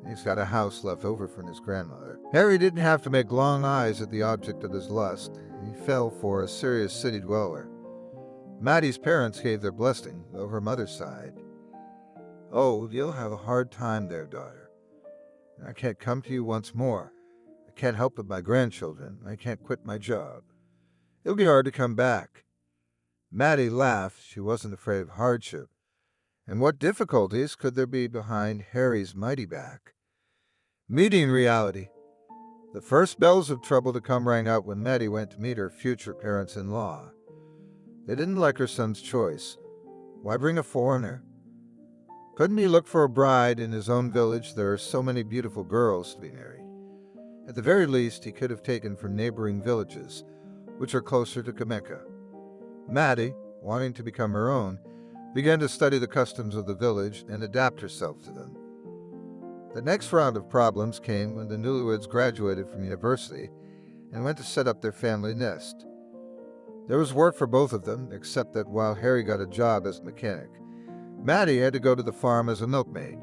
S2: He's got a house left over from his grandmother. Harry didn't have to make long eyes at the object of his lust. He fell for a serious city dweller. Maddie's parents gave their blessing, though her mother sighed. Oh, you'll have a hard time there, daughter. I can't come to you once more. I can't help with my grandchildren. I can't quit my job. It'll be hard to come back. Maddie laughed. She wasn't afraid of hardship. And what difficulties could there be behind Harry's mighty back? Meeting reality. The first bells of trouble to come rang out when Maddie went to meet her future parents-in-law. They didn't like her son's choice. Why bring a foreigner? Couldn't he look for a bride in his own village? There are so many beautiful girls to be married. At the very least, he could have taken from neighboring villages, which are closer to Kameka. Maddie, wanting to become her own, began to study the customs of the village and adapt herself to them. The next round of problems came when the newlyweds graduated from university and went to set up their family nest. There was work for both of them, except that while Harry got a job as a mechanic, Maddie had to go to the farm as a milkmaid.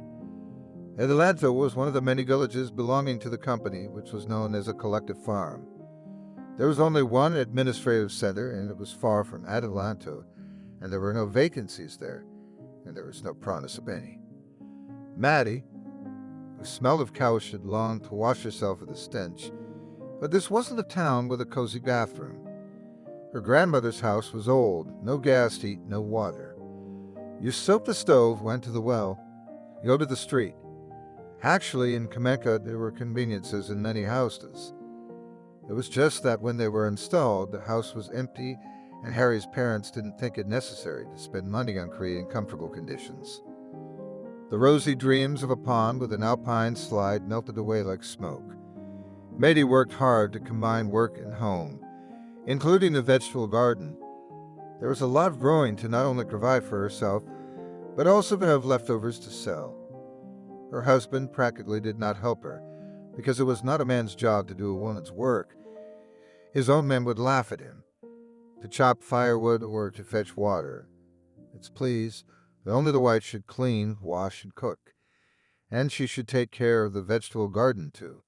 S2: Adelanto was one of the many villages belonging to the company, which was known as a collective farm. There was only one administrative center, and it was far from Adelanto, and there were no vacancies there, and there was no promise of any. Maddie, who smelled of cow's, had longed to wash herself of the stench, but this wasn't a town with a cozy bathroom. Her grandmother's house was old, no gas heat, no water. You soap the stove, went to the well, go to the street. Actually, in Kameka, there were conveniences in many houses. It was just that when they were installed, the house was empty, and Harry's parents didn't think it necessary to spend money on creating comfortable conditions. The rosy dreams of a pond with an alpine slide melted away like smoke. Maddie worked hard to combine work and home, including the vegetable garden. There was a lot of growing to not only provide for herself, but also to have leftovers to sell. Her husband practically did not help her, because it was not a man's job to do a woman's work. His own men would laugh at him, to chop firewood or to fetch water. It's please that only the wife should clean, wash, and cook, and she should take care of the vegetable garden too.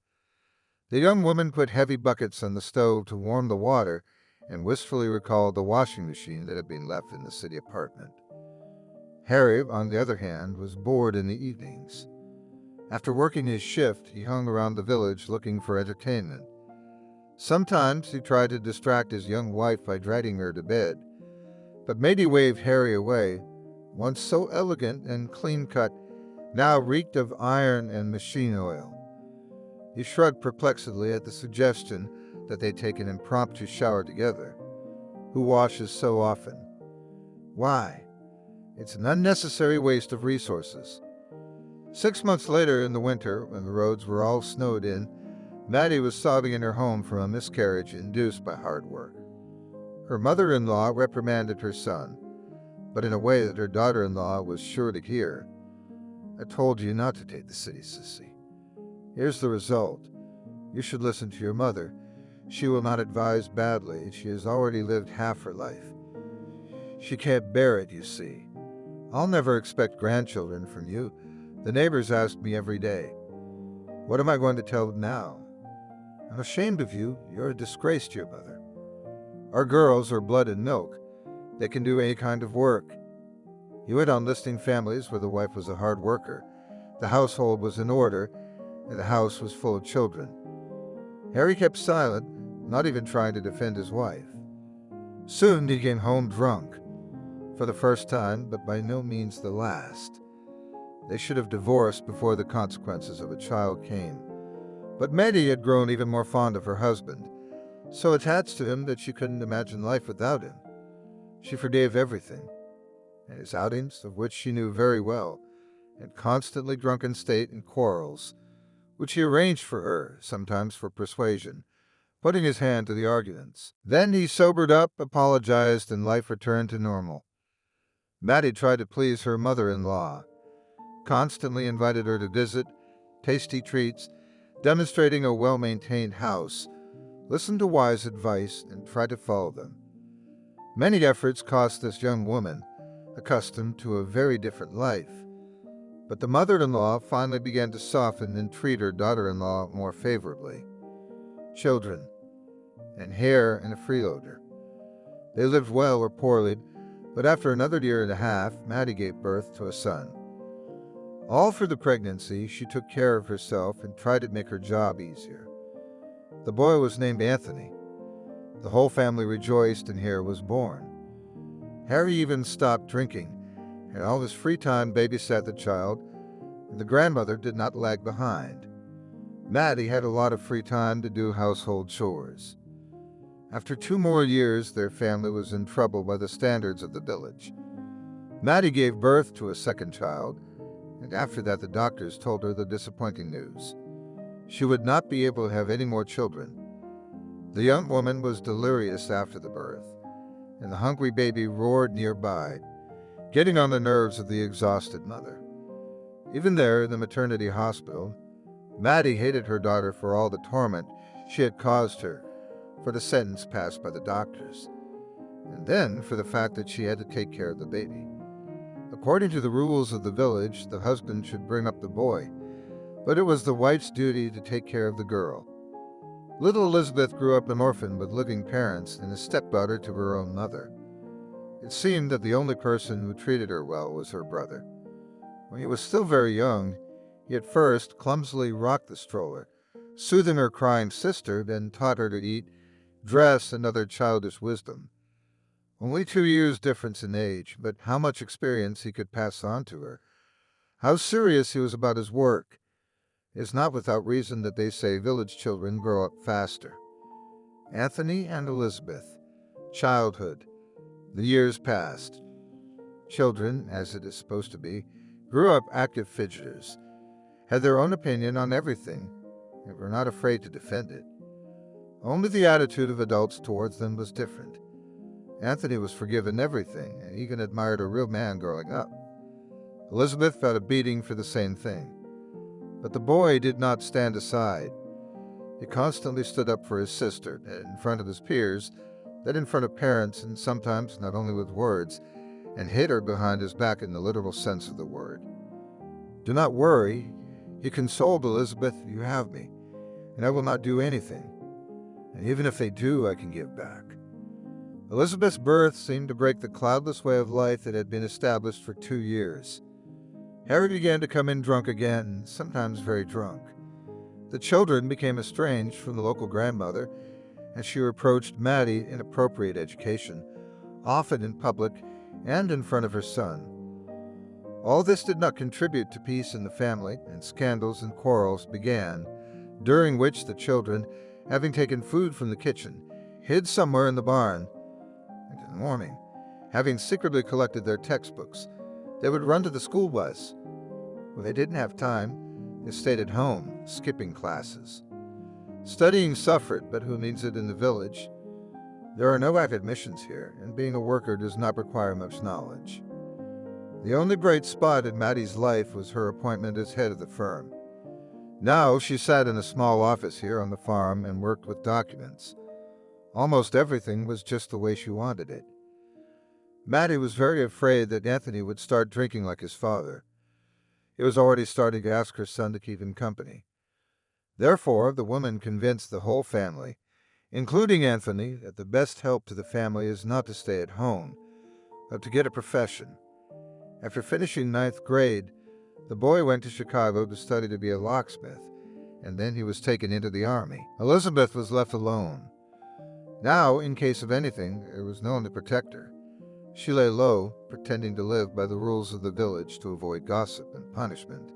S2: The young woman put heavy buckets on the stove to warm the water and wistfully recalled the washing machine that had been left in the city apartment. Harry, on the other hand, was bored in the evenings. After working his shift, he hung around the village looking for entertainment. Sometimes he tried to distract his young wife by dragging her to bed, but Maddie waved Harry away. Once so elegant and clean-cut, now reeked of iron and machine oil. He shrugged perplexedly at the suggestion that they take an impromptu shower together. Who washes so often? Why? It's an unnecessary waste of resources. 6 months later in the winter, when the roads were all snowed in, Maddie was sobbing in her home from a miscarriage induced by hard work. Her mother-in-law reprimanded her son, but in a way that her daughter-in-law was sure to hear. I told you not to take the city, sissy. Here's the result. You should listen to your mother. She will not advise badly. She has already lived half her life. She can't bear it, you see. I'll never expect grandchildren from you. The neighbors ask me every day. What am I going to tell them now? I'm ashamed of you. You're a disgrace to your mother. Our girls are blood and milk. They can do any kind of work. He went on listing families where the wife was a hard worker, the household was in order, and the house was full of children. Harry kept silent, not even trying to defend his wife. Soon he came home drunk, for the first time, but by no means the last. They should have divorced before the consequences of a child came. But Maddie had grown even more fond of her husband, so attached to him that she couldn't imagine life without him. She forgave everything, and his outings, of which she knew very well, and constantly drunken state and quarrels, which he arranged for her, sometimes for persuasion, putting his hand to the arguments. Then he sobered up, apologized, and life returned to normal. Maddie tried to please her mother-in-law, constantly invited her to visit, tasty treats, demonstrating a well-maintained house, listened to wise advice, and tried to follow them. Many efforts cost this young woman, accustomed to a very different life. But the mother-in-law finally began to soften and treat her daughter-in-law more favorably. Children, and hair and a freeloader. They lived well or poorly, but after another year and a half, Maddie gave birth to a son. All through the pregnancy, she took care of herself and tried to make her job easier. The boy was named Anthony. The whole family rejoiced and Harry was born. Harry even stopped drinking, and all his free time babysat the child, and the grandmother did not lag behind. Maddie had a lot of free time to do household chores. After 2 more years, their family was in trouble by the standards of the village. Maddie gave birth to a second child, and after that the doctors told her the disappointing news. She would not be able to have any more children. The young woman was delirious after the birth, and the hungry baby roared nearby, getting on the nerves of the exhausted mother. Even there in the maternity hospital, Maddie hated her daughter for all the torment she had caused her, for the sentence passed by the doctors, and then for the fact that she had to take care of the baby. According to the rules of the village, the husband should bring up the boy, but it was the wife's duty to take care of the girl. Little Elizabeth grew up an orphan with living parents and a stepdaughter to her own mother. It seemed that the only person who treated her well was her brother. When he was still very young, he at first clumsily rocked the stroller, soothing her crying sister, then taught her to eat, dress, and other childish wisdom. Only 2 years difference in age, but how much experience he could pass on to her. How serious he was about his work. It is not without reason that they say village children grow up faster. Anthony and Elizabeth. Childhood. The years passed. Children, as it is supposed to be, grew up active fidgeters, had their own opinion on everything, and were not afraid to defend it. Only the attitude of adults towards them was different. Anthony was forgiven everything, and even admired a real man growing up. Elizabeth felt a beating for the same thing. But the boy did not stand aside. He constantly stood up for his sister, in front of his peers, then in front of parents, and sometimes not only with words, and hid her behind his back in the literal sense of the word. "Do not worry," he consoled Elizabeth, "you have me, and I will not do anything. And even if they do, I can give back." Elizabeth's birth seemed to break the cloudless way of life that had been established for 2 years. Harry began to come in drunk again, sometimes very drunk. The children became estranged from the local grandmother, and she reproached Maddie inappropriate education, often in public and in front of her son. All this did not contribute to peace in the family, and scandals and quarrels began, during which the children, having taken food from the kitchen, hid somewhere in the barn, and in the morning, having secretly collected their textbooks, they would run to the school bus. When they didn't have time, they stayed at home, skipping classes. Studying suffered, but who needs it in the village? There are no academicians here, and being a worker does not require much knowledge. The only bright spot in Maddie's life was her appointment as head of the firm. Now she sat in a small office here on the farm and worked with documents. Almost everything was just the way she wanted it. Maddie was very afraid that Anthony would start drinking like his father. He was already starting to ask her son to keep him company. Therefore, the woman convinced the whole family, including Anthony, that the best help to the family is not to stay at home, but to get a profession. After finishing 9th grade, the boy went to Chicago to study to be a locksmith, and then he was taken into the army. Elizabeth was left alone. Now, in case of anything, there was no one to protect her. She lay low, pretending to live by the rules of the village to avoid gossip and punishment.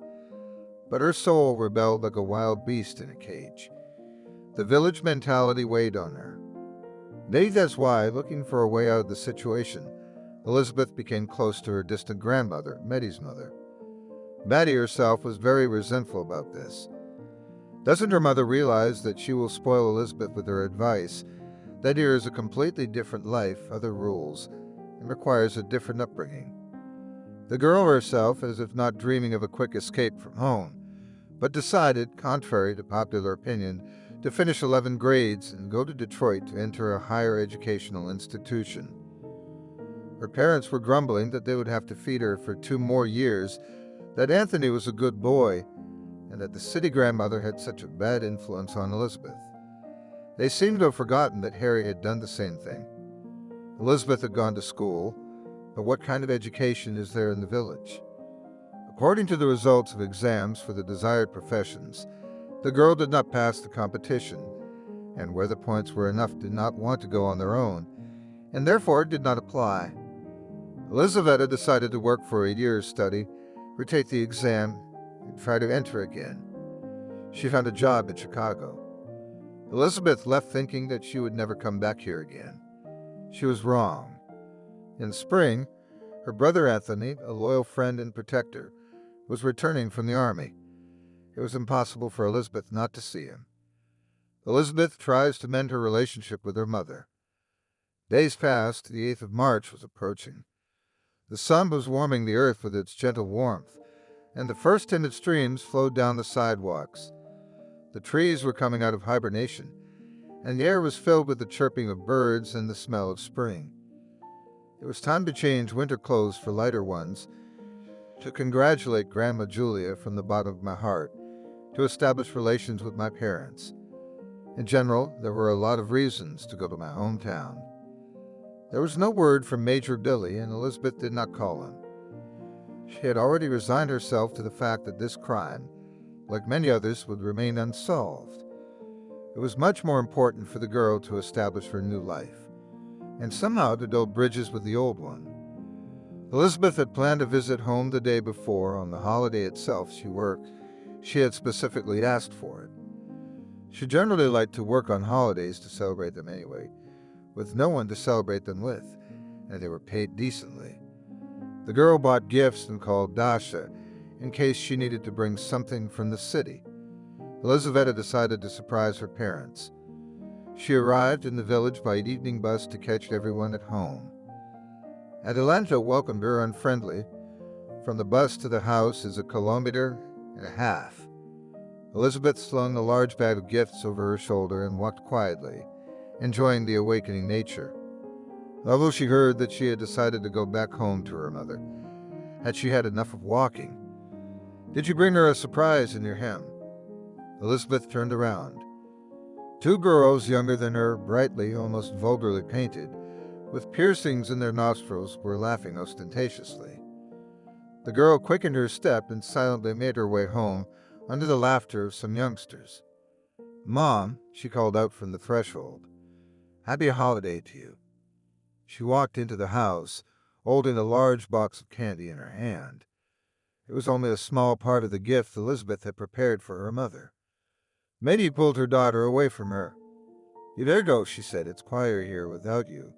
S2: But her soul rebelled like a wild beast in a cage. The village mentality weighed on her. Maybe that's why, looking for a way out of the situation, Elizabeth became close to her distant grandmother, Maddie's mother. Maddie herself was very resentful about this. Doesn't her mother realize that she will spoil Elizabeth with her advice, that here is a completely different life, other rules, and requires a different upbringing? The girl herself, as if not dreaming of a quick escape from home, but decided, contrary to popular opinion, to finish 11 grades and go to Detroit to enter a higher educational institution. Her parents were grumbling that they would have to feed her for 2 more years, that Anthony was a good boy, and that the city grandmother had such a bad influence on Elizabeth. They seemed to have forgotten that Harry had done the same thing. Elizabeth had gone to school, but what kind of education is there in the village? According to the results of exams for the desired professions, the girl did not pass the competition, and where the points were enough did not want to go on their own, and therefore did not apply. Elizabeth decided to work for a year's study, retake the exam, and try to enter again. She found a job in Chicago. Elizabeth left thinking that she would never come back here again. She was wrong. In spring, her brother Anthony, a loyal friend and protector, was returning from the army. It was impossible for Elizabeth not to see him. Elizabeth tries to mend her relationship with her mother. Days passed, the 8th of March was approaching. The sun was warming the earth with its gentle warmth, and the first timid streams flowed down the sidewalks. The trees were coming out of hibernation, and the air was filled with the chirping of birds and the smell of spring. It was time to change winter clothes for lighter ones, to congratulate Grandma Julia from the bottom of my heart, to establish relations with my parents. In general, there were a lot of reasons to go to my hometown. There was no word from Major Billy, and Elizabeth did not call him. She had already resigned herself to the fact that this crime, like many others, would remain unsolved. It was much more important for the girl to establish her new life, and somehow to build bridges with the old one. Elizabeth had planned to visit home the day before. On the holiday itself she worked. She had specifically asked for it. She generally liked to work on holidays to celebrate them anyway, with no one to celebrate them with, and they were paid decently. The girl bought gifts and called Dasha in case she needed to bring something from the city. Elizaveta decided to surprise her parents. She arrived in the village by an evening bus to catch everyone at home. Adelanta welcomed her unfriendly. From the bus to the house is 1.5 kilometers. Elizabeth slung a large bag of gifts over her shoulder and walked quietly, enjoying the awakening nature. Although she heard that she had decided to go back home to her mother, had she had enough of walking? Did you bring her a surprise in your hem? Elizabeth turned around. 2 girls younger than her, brightly, almost vulgarly painted, with piercings in their nostrils, were laughing ostentatiously. The girl quickened her step and silently made her way home under the laughter of some youngsters. "Mom," she called out from the threshold, "happy holiday to you." She walked into the house, holding a large box of candy in her hand. It was only a small part of the gift Elizabeth had prepared for her mother. Maidie pulled her daughter away from her. "You better go," she said. "It's quieter here without you."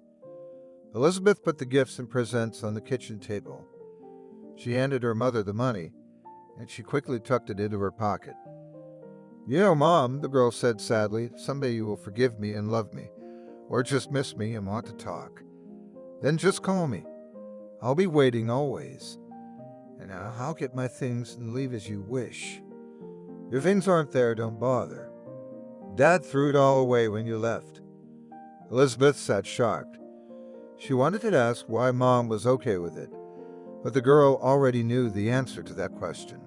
S2: Elizabeth put the gifts and presents on the kitchen table. She handed her mother the money, and she quickly tucked it into her pocket. "You know, Mom," the girl said sadly, "someday you will forgive me and love me, or just miss me and want to talk. Then just call me. I'll be waiting always. And I'll get my things and leave as you wish. Your things aren't there, don't bother. Dad threw it all away when you left." Elizabeth sat shocked. She wanted to ask why Mom was okay with it, but the girl already knew the answer to that question.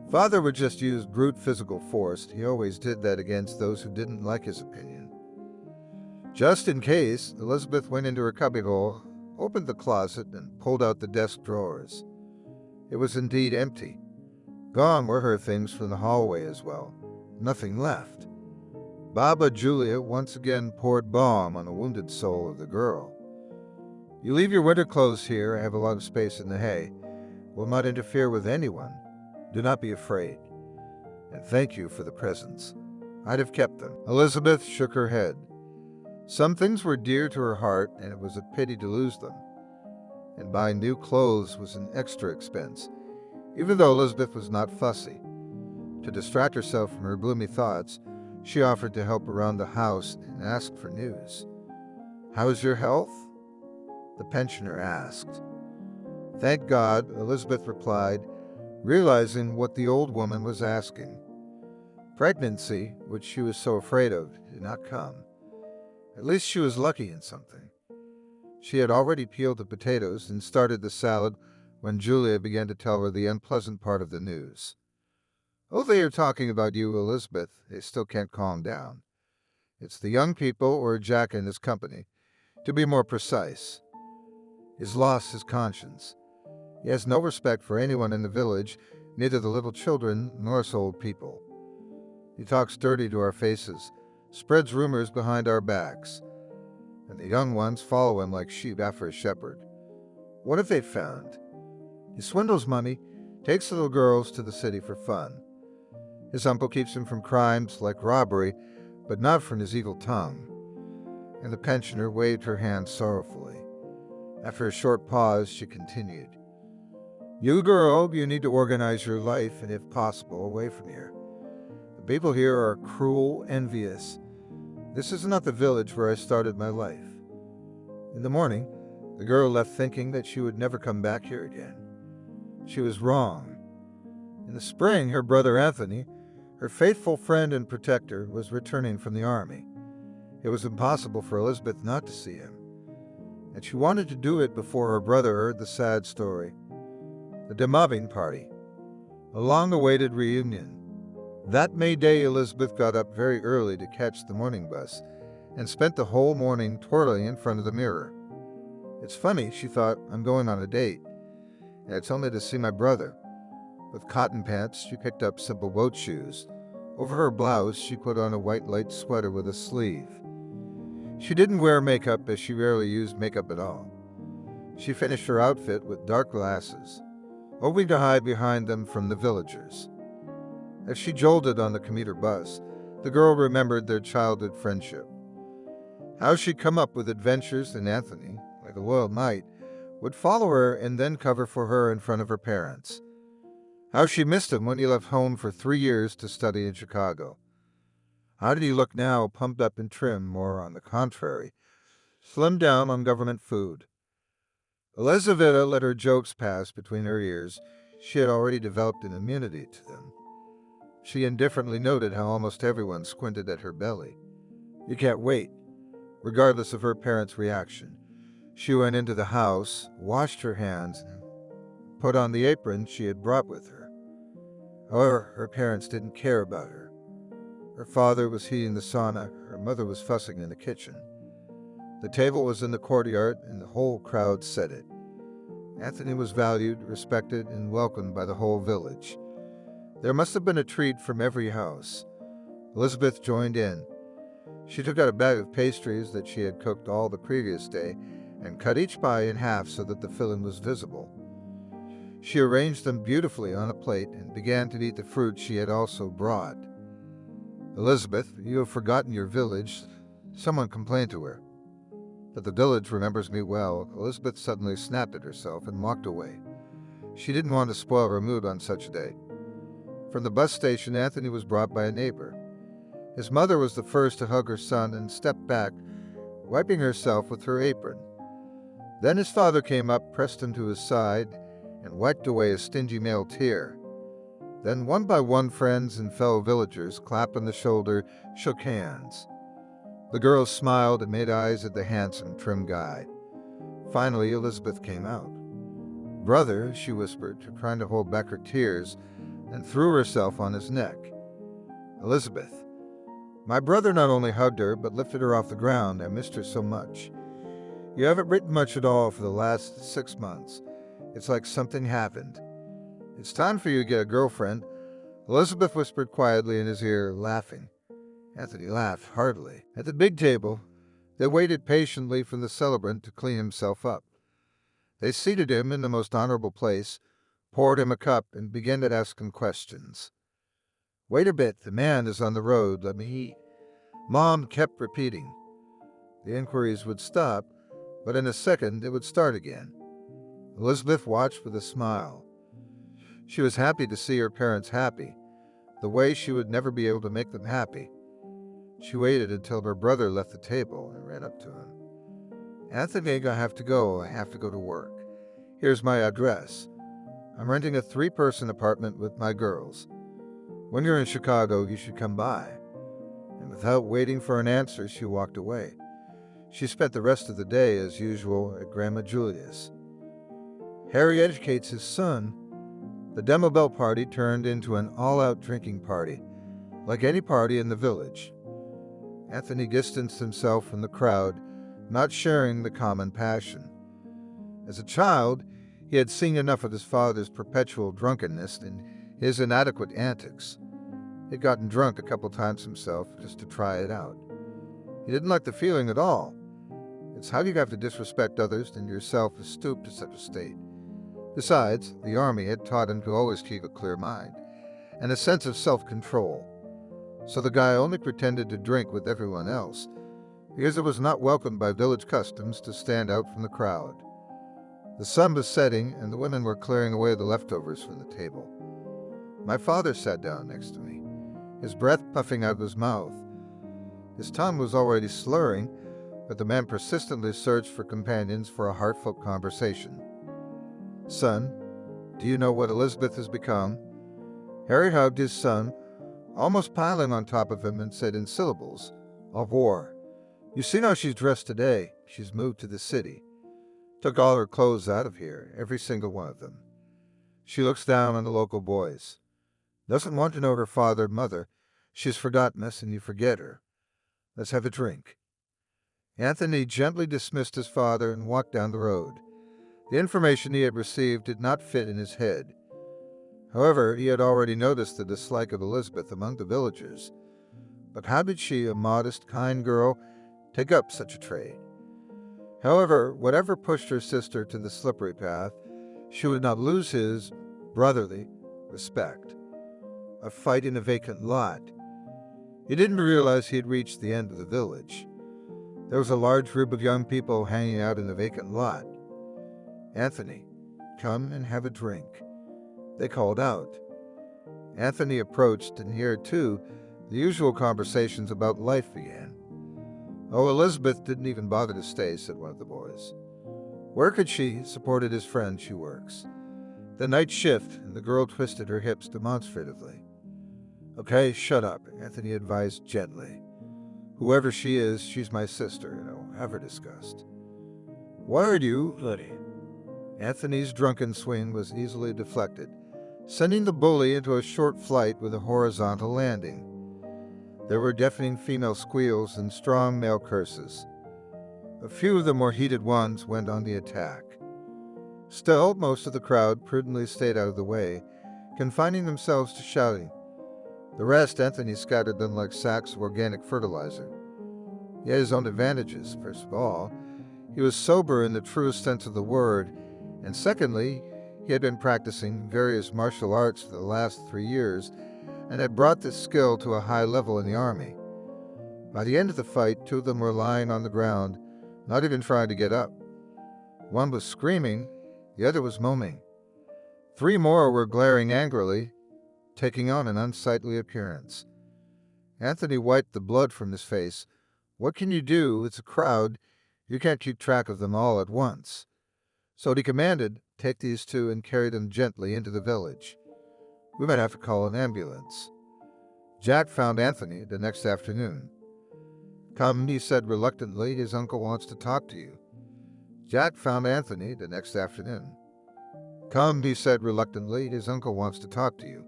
S2: Father would just use brute physical force. He always did that against those who didn't like his opinion. Just in case, Elizabeth went into her cubbyhole, opened the closet, and pulled out the desk drawers. It was indeed empty. Gone were her things from the hallway as well. Nothing left. Baba Julia once again poured balm on the wounded soul of the girl. "You leave your winter clothes here. I have a lot of space in the hay. Will not interfere with anyone. Do not be afraid. And thank you for the presents. I'd have kept them." Elizabeth shook her head. Some things were dear to her heart, and it was a pity to lose them. And buying new clothes was an extra expense, even though Elizabeth was not fussy. To distract herself from her gloomy thoughts, she offered to help around the house and asked for news. "How's your health?" the pensioner asked. "Thank God," Elizabeth replied, realizing what the old woman was asking. Pregnancy, which she was so afraid of, did not come. At least she was lucky in something. She had already peeled the potatoes and started the salad when Julia began to tell her the unpleasant part of the news. "Oh, they are talking about you, Elizabeth. They still can't calm down. It's the young people, or Jack and his company. To be more precise. He's lost his conscience. He has no respect for anyone in the village, neither the little children nor us old people. He talks dirty to our faces, spreads rumors behind our backs, and the young ones follow him like sheep after a shepherd. What have they found? He swindles money, takes little girls to the city for fun. His uncle keeps him from crimes like robbery, but not from his evil tongue, and the pensioner waved her hand sorrowfully. After a short pause, she continued, "You girl, you need to organize your life and, if possible, away from here. The people here are cruel, envious. This is not the village where I started my life." In the morning, the girl left thinking that she would never come back here again. She was wrong. In the spring, her brother Anthony, her faithful friend and protector, was returning from the army. It was impossible for Elizabeth not to see him, and she wanted to do it before her brother heard the sad story. The demobbing party, a long-awaited reunion. That May day, Elizabeth got up very early to catch the morning bus and spent the whole morning twirling in front of the mirror. It's funny, she thought, I'm going on a date, and it's only to see my brother. With cotton pants, she picked up simple boat shoes. Over her blouse, she put on a white light sweater with a sleeve. She didn't wear makeup, as she rarely used makeup at all. She finished her outfit with dark glasses, hoping to hide behind them from the villagers. As she jolted on the commuter bus, the girl remembered their childhood friendship. How she'd come up with adventures, and Anthony, like a loyal knight, would follow her and then cover for her in front of her parents. How she missed him when he left home for 3 years to study in Chicago. How did he look now, pumped up and trim, or on the contrary, slimmed down on government food? Elizaveta let her jokes pass between her ears. She had already developed an immunity to them. She indifferently noted how almost everyone squinted at her belly. You can't wait. Regardless of her parents' reaction, she went into the house, washed her hands, and put on the apron she had brought with her. However, her parents didn't care about her. Her father was heating the sauna, her mother was fussing in the kitchen. The table was in the courtyard, and the whole crowd said it. Anthony was valued, respected, and welcomed by the whole village. There must have been a treat from every house. Elizabeth joined in. She took out a bag of pastries that she had cooked all the previous day and cut each pie in half so that the filling was visible. She arranged them beautifully on a plate and began to eat the fruit she had also brought. "Elizabeth, you have forgotten your village," someone complained to her. "But the village remembers me well." Elizabeth suddenly snapped at herself and walked away. She didn't want to spoil her mood on such a day. From the bus station, Anthony was brought by a neighbor. His mother was the first to hug her son and stepped back, wiping herself with her apron. Then his father came up, pressed him to his side, and wiped away a stingy male tear. Then one by one, friends and fellow villagers clapped on the shoulder, shook hands. The girls smiled and made eyes at the handsome, trim guy. Finally, Elizabeth came out. "Brother," she whispered, trying to hold back her tears, and threw herself on his neck. "Elizabeth." My brother not only hugged her, but lifted her off the ground. "I missed her so much. You haven't written much at all for the last 6 months. It's like something happened. It's time for you to get a girlfriend." Elizabeth whispered quietly in his ear, laughing. Anthony laughed heartily. At the big table, they waited patiently for the celebrant to clean himself up. They seated him in the most honorable place, poured him a cup, and began to ask him questions. "Wait a bit, the man is on the road, let me eat." Mom kept repeating. The inquiries would stop, but in a second it would start again. Elizabeth watched with a smile. She was happy to see her parents happy, the way she would never be able to make them happy. She waited until her brother left the table and ran up to him. "Anthony, I have to go. I have to go to work. Here's my address. I'm renting a 3-person apartment with my girls. When you're in Chicago, you should come by." And without waiting for an answer, she walked away. She spent the rest of the day, as usual, at Grandma Julia's. Harry educates his son. The demo bell party turned into an all-out drinking party, like any party in the village. Anthony distanced himself from the crowd, not sharing the common passion. As a child, he had seen enough of his father's perpetual drunkenness and his inadequate antics. He'd gotten drunk a couple times himself just to try it out. He didn't like the feeling at all. It's how you have to disrespect others and yourself to stoop to such a state. Besides, the army had taught him to always keep a clear mind and a sense of self-control. so the guy only pretended to drink with everyone else, because it was not welcomed by village customs to stand out from the crowd. The sun was setting, and the women were clearing away the leftovers from the table. My father sat down next to me, his breath puffing out of his mouth. His tongue was already slurring, but the man persistently searched for companions for a heartfelt conversation. "Son, do you know what Elizabeth has become?" Harry hugged his son, almost piling on top of him, and said in syllables, "Of war. You see how she's dressed today. She's moved to the city. Took all her clothes out of here, every single one of them. She looks down on the local boys. Doesn't want to know her father and mother. She's forgotten us and you forget her. Let's have a drink." Anthony gently dismissed his father and walked down the road. The information he had received did not fit in his head. However, he had already noticed the dislike of Elizabeth among the villagers. But how did she, a modest, kind girl, take up such a trade? However, whatever pushed her sister to the slippery path, she would not lose his brotherly respect. A fight in a vacant lot. He didn't realize he had reached the end of the village. There was a large group of young people hanging out in the vacant lot. "Anthony, come and have a drink," they called out. Anthony approached, and here, too, the usual conversations about life began. "Oh, Elizabeth didn't even bother to stay," said one of the boys. "Where could she?" supported his friend. "She works the night shift," and the girl twisted her hips demonstratively. "Okay, shut up," Anthony advised gently. "Whoever she is, she's my sister, and I'll have her discussed." "Why are you, Letty?" Anthony's drunken swing was easily deflected, sending the bully into a short flight with a horizontal landing. There were deafening female squeals and strong male curses. A few of the more heated ones went on the attack. Still, most of the crowd prudently stayed out of the way, confining themselves to shouting. The rest Anthony scattered them like sacks of organic fertilizer. He had his own advantages. First of all, he was sober in the truest sense of the word, and secondly, he had been practicing various martial arts for the last 3 years and had brought this skill to a high level in the army. By the end of the fight, 2 of them were lying on the ground, not even trying to get up. One was screaming, the other was moaning. 3 more were glaring angrily, taking on an unsightly appearance. Anthony wiped the blood from his face. What can you do? It's a crowd. You can't keep track of them all at once. So he commanded, "Take these 2 and carry them gently into the village. We might have to call an ambulance." Jack found Anthony the next afternoon. "Come," he said reluctantly, "his uncle wants to talk to you." Jack found Anthony the next afternoon. "Come," he said reluctantly, "his uncle wants to talk to you."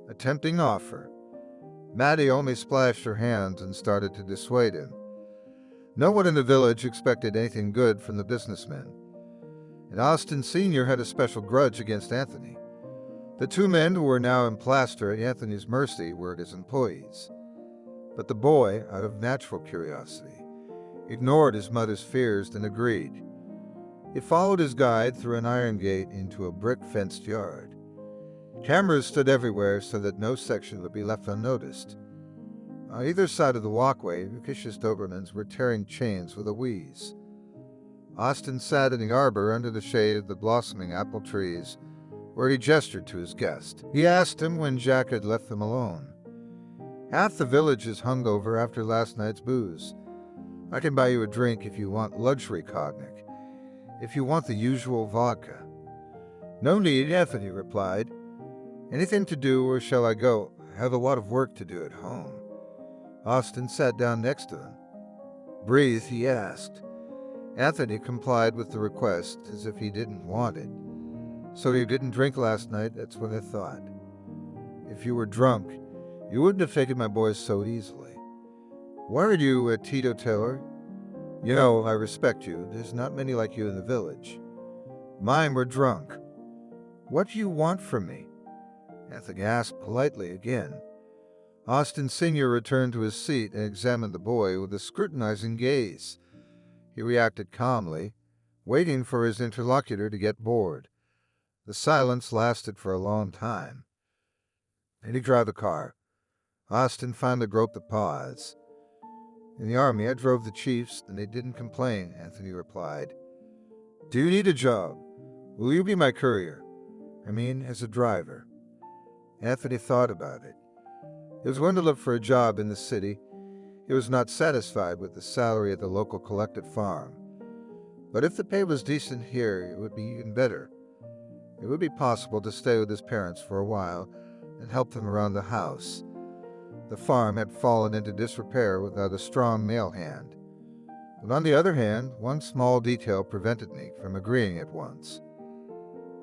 S2: A tempting offer. Maddie only splashed her hands and started to dissuade him. No one in the village expected anything good from the businessman, and Austin Sr. had a special grudge against Anthony. The 2 men who were now in plaster at Anthony's mercy were his employees. But the boy, out of natural curiosity, ignored his mother's fears and agreed. He followed his guide through an iron gate into a brick-fenced yard. Cameras stood everywhere so that no section would be left unnoticed. On either side of the walkway, vicious Dobermans were tearing chains with a wheeze. Austin sat in the arbor under the shade of the blossoming apple trees, where he gestured to his guest. He asked him when Jack had left them alone. "Half the village is hungover after last night's booze. I can buy you a drink if you want luxury cognac, if you want the usual vodka." "No need," Anthony replied. "Anything to do, or shall I go? I have a lot of work to do at home." Austin sat down next to him. "Breathe?" he asked. Anthony complied with the request as if he didn't want it. "So you didn't drink last night? That's what I thought. If you were drunk, you wouldn't have taken my boys so easily. Why are you a teetotaler? You know, I respect you. There's not many like you in the village. Mine were drunk. What do you want from me?" Anthony asked politely again. Austin Sr. returned to his seat and examined the boy with a scrutinizing gaze. He reacted calmly, waiting for his interlocutor to get bored. The silence lasted for a long time. "Did he drive the car?" Austin finally groped a pause. In the Army, I drove the chiefs, and they didn't complain, Anthony replied. Do you need a job? Will you be my courier? I mean, as a driver. Anthony thought about it. He was going to look for a job in the city. He was not satisfied with the salary at the local collective farm. But if the pay was decent here, it would be even better. It would be possible to stay with his parents for a while and help them around the house. The farm had fallen into disrepair without a strong male hand. But on the other hand, one small detail prevented me from agreeing at once.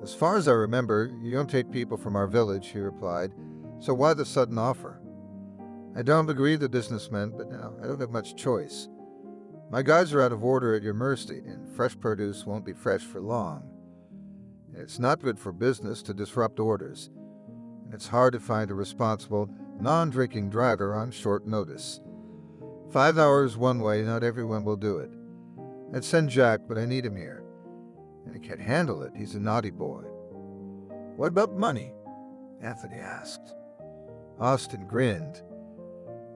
S2: As far as I remember, you don't take people from our village, he replied, so why the sudden offer? I don't agree with the businessman, but now I don't have much choice. My guys are out of order at your mercy, and fresh produce won't be fresh for long. It's not good for business to disrupt orders, and it's hard to find a responsible, non-drinking driver on short notice. 5 hours one way, not everyone will do it. I'd send Jack, but I need him here. And he can't handle it, he's a naughty boy. What about money? Anthony asked. Austin grinned.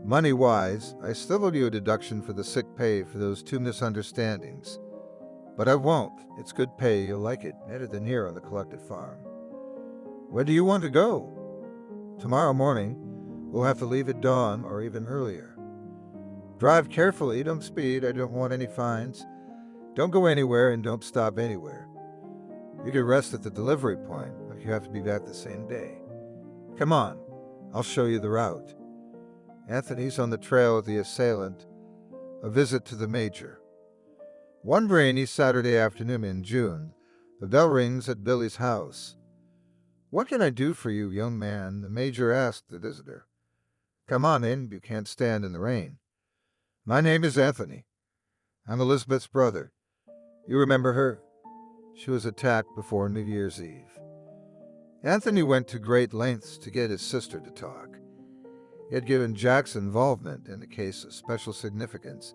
S2: Money-wise, I still owe you a deduction for the sick pay for those 2 misunderstandings. But I won't. It's good pay, you'll like it, better than here on the collected farm. Where do you want to go? Tomorrow morning. We'll have to leave at dawn or even earlier. Drive carefully, don't speed, I don't want any fines. Don't go anywhere and don't stop anywhere. You can rest at the delivery point, but you have to be back the same day. Come on, I'll show you the route. Anthony's on the trail of the assailant, a visit to the Major. One rainy Saturday afternoon in June, the bell rings at Billy's house. What can I do for you, young man? The Major asked the visitor. Come on in, you can't stand in the rain. My name is Anthony. I'm Elizabeth's brother. You remember her? She was attacked before New Year's Eve. Anthony went to great lengths to get his sister to talk. He had given Jack's involvement in the case a special significance,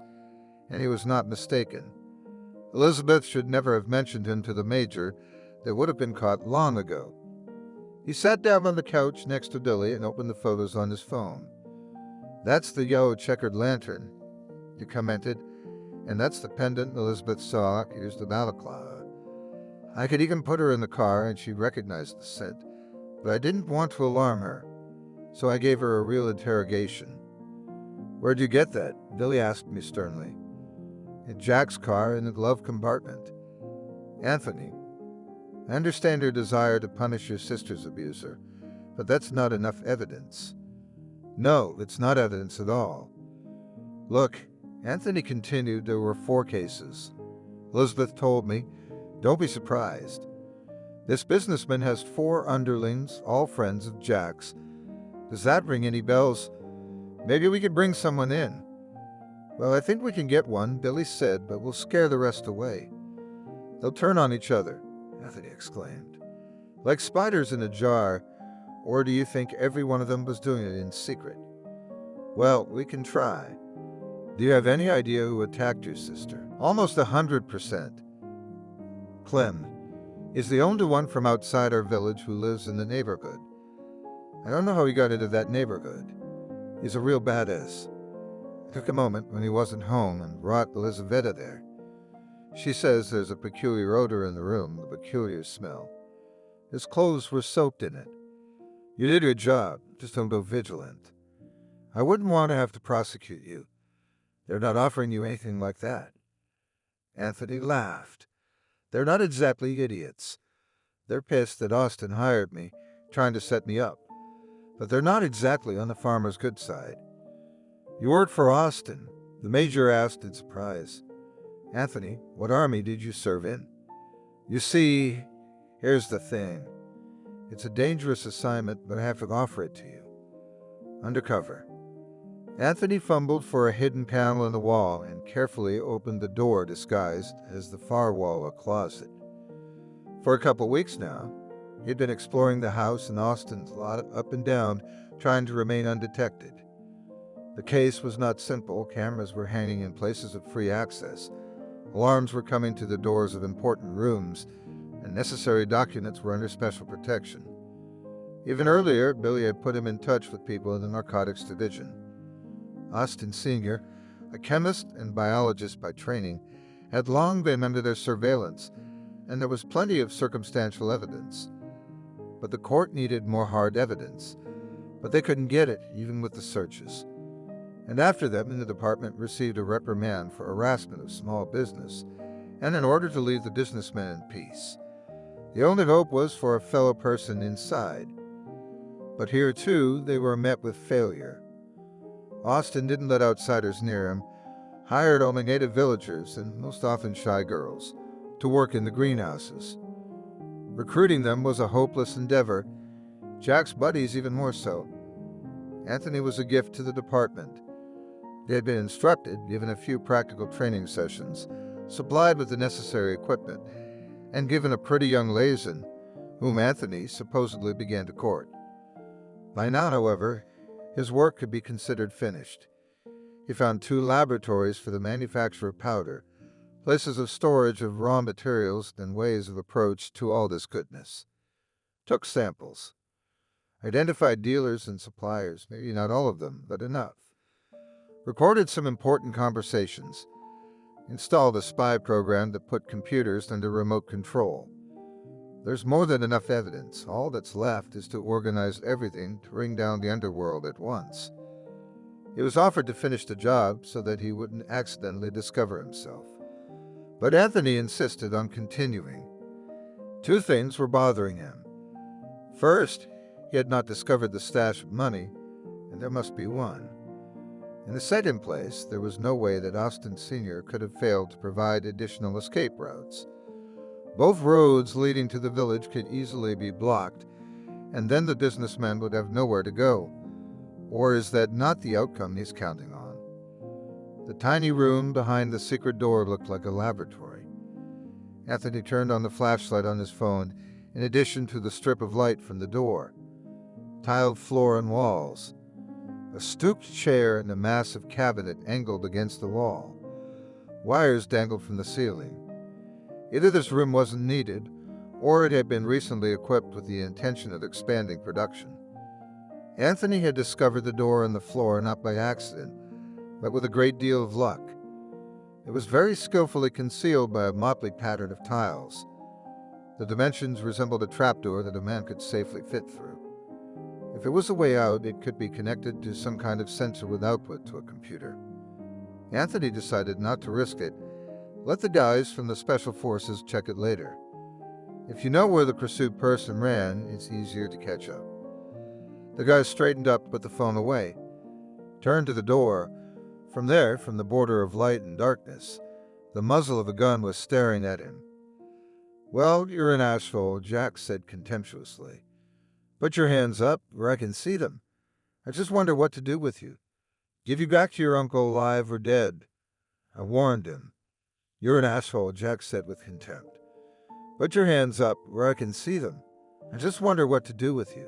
S2: and he was not mistaken. Elizabeth should never have mentioned him to the Major. They would have been caught long ago. He sat down on the couch next to Billy and opened the photos on his phone. That's the yellow checkered lantern, he commented, and that's the pendant Elizabeth saw. Here's the balaclava. I could even put her in the car and she'd recognize the scent, but I didn't want to alarm her, so I gave her a real interrogation. Where'd you get that? Billy asked me sternly. In Jack's car in the glove compartment. Anthony, I understand your desire to punish your sister's abuser, but that's not enough evidence. No, it's not evidence at all. Look, Anthony continued, there were 4 cases. Elizabeth told me, don't be surprised. This businessman has 4 underlings, all friends of Jack's. Does that ring any bells? Maybe we could bring someone in. Well, I think we can get one, Billy said, but we'll scare the rest away. They'll turn on each other, Anthony exclaimed. Like spiders in a jar, or do you think every one of them was doing it in secret? Well, we can try. Do you have any idea who attacked your sister? Almost 100%. Clem is the only one from outside our village who lives in the neighborhood. I don't know how he got into that neighborhood. He's a real badass. It took a moment when he wasn't home and brought Elizaveta there. She says there's a peculiar odor in the room, a peculiar smell. His clothes were soaked in it. You did your job, just don't go vigilant. I wouldn't want to have to prosecute you. They're not offering you anything like that. Anthony laughed. They're not exactly idiots. They're pissed that Austin hired me, trying to set me up. But they're not exactly on the farmer's good side. You worked for Austin? The Major asked in surprise. Anthony, what army did you serve in? You see, here's the thing. It's a dangerous assignment, but I have to offer it to you. Undercover. Anthony fumbled for a hidden panel in the wall and carefully opened the door disguised as the far wall a closet. For a couple weeks now, he'd been exploring the house and Austin's lot up and down, trying to remain undetected. The case was not simple. Cameras were hanging in places of free access. Alarms were coming to the doors of important rooms, and necessary documents were under special protection. Even earlier, Billy had put him in touch with people in the narcotics division. Austin Sr., a chemist and biologist by training, had long been under their surveillance, and there was plenty of circumstantial evidence. But the court needed more hard evidence, but they couldn't get it, even with the searches. And after them, the department received a reprimand for harassment of small business, and an order to leave the businessmen in peace. The only hope was for a fellow person inside. But here, too, they were met with failure. Austin didn't let outsiders near him, hired only native villagers, and most often shy girls, to work in the greenhouses. Recruiting them was a hopeless endeavor, Jack's buddies even more so. Anthony was a gift to the department. They had been instructed, given a few practical training sessions, supplied with the necessary equipment, and given a pretty young Lazen, whom Anthony supposedly began to court. By now, however, his work could be considered finished. He found 2 laboratories for the manufacture of powder, places of storage of raw materials, and ways of approach to all this goodness. Took samples. Identified dealers and suppliers, maybe not all of them, but enough. Recorded some important conversations. Installed a spy program that put computers under remote control. There's more than enough evidence. All that's left is to organize everything to bring down the underworld at once. He was offered to finish the job so that he wouldn't accidentally discover himself. But Anthony insisted on continuing. 2 things were bothering him. First, he had not discovered the stash of money, and there must be one. In the second place, there was no way that Austin Sr. could have failed to provide additional escape routes. Both roads leading to the village could easily be blocked, and then the businessman would have nowhere to go. Or is that not the outcome he's counting on? The tiny room behind the secret door looked like a laboratory. Anthony turned on the flashlight on his phone, in addition to the strip of light from the door. Tiled floor and walls. A stooped chair and a massive cabinet angled against the wall. Wires dangled from the ceiling. Either this room wasn't needed, or it had been recently equipped with the intention of expanding production. Anthony had discovered the door on the floor not by accident, but with a great deal of luck. It was very skillfully concealed by a motley pattern of tiles. The dimensions resembled a trapdoor that a man could safely fit through. If it was a way out, it could be connected to some kind of sensor with output to a computer. Anthony decided not to risk it. Let the guys from the Special Forces check it later. If you know where the pursued person ran, it's easier to catch up. The guy straightened up, put the phone away, turned to the door. From there, from the border of light and darkness, the muzzle of a gun was staring at him. "Well, you're an asshole," Jack said contemptuously. "Put your hands up where I can see them. I just wonder what to do with you. Give you back to your uncle alive or dead." I warned him. "You're an asshole," Jack said with contempt. "Put your hands up where I can see them. I just wonder what to do with you.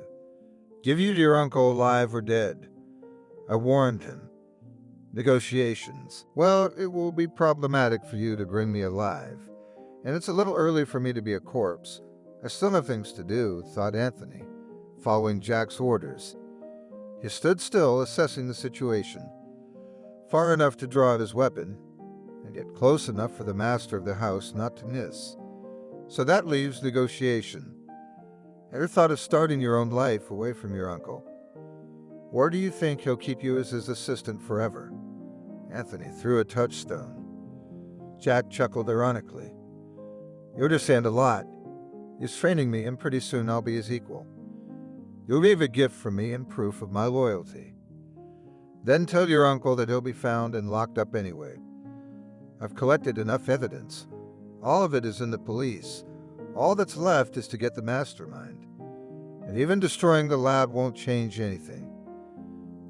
S2: Give you to your uncle alive or dead." I warned him. Negotiations. "Well, it will be problematic for you to bring me alive, and it's a little early for me to be a corpse. I still have things to do," thought Anthony, following Jack's orders. He stood still, assessing the situation. Far enough to draw out his weapon, and yet close enough for the master of the house not to miss. So that leaves negotiation. Ever thought of starting your own life away from your uncle? Or do you think he'll keep you as his assistant forever? Anthony threw a touchstone. Jack chuckled ironically. "You understand a lot. He's training me, and pretty soon I'll be his equal. You'll leave a gift from me in proof of my loyalty. Then tell your uncle that he'll be found and locked up anyway. I've collected enough evidence. All of it is in the police. All that's left is to get the mastermind. And even destroying the lab won't change anything.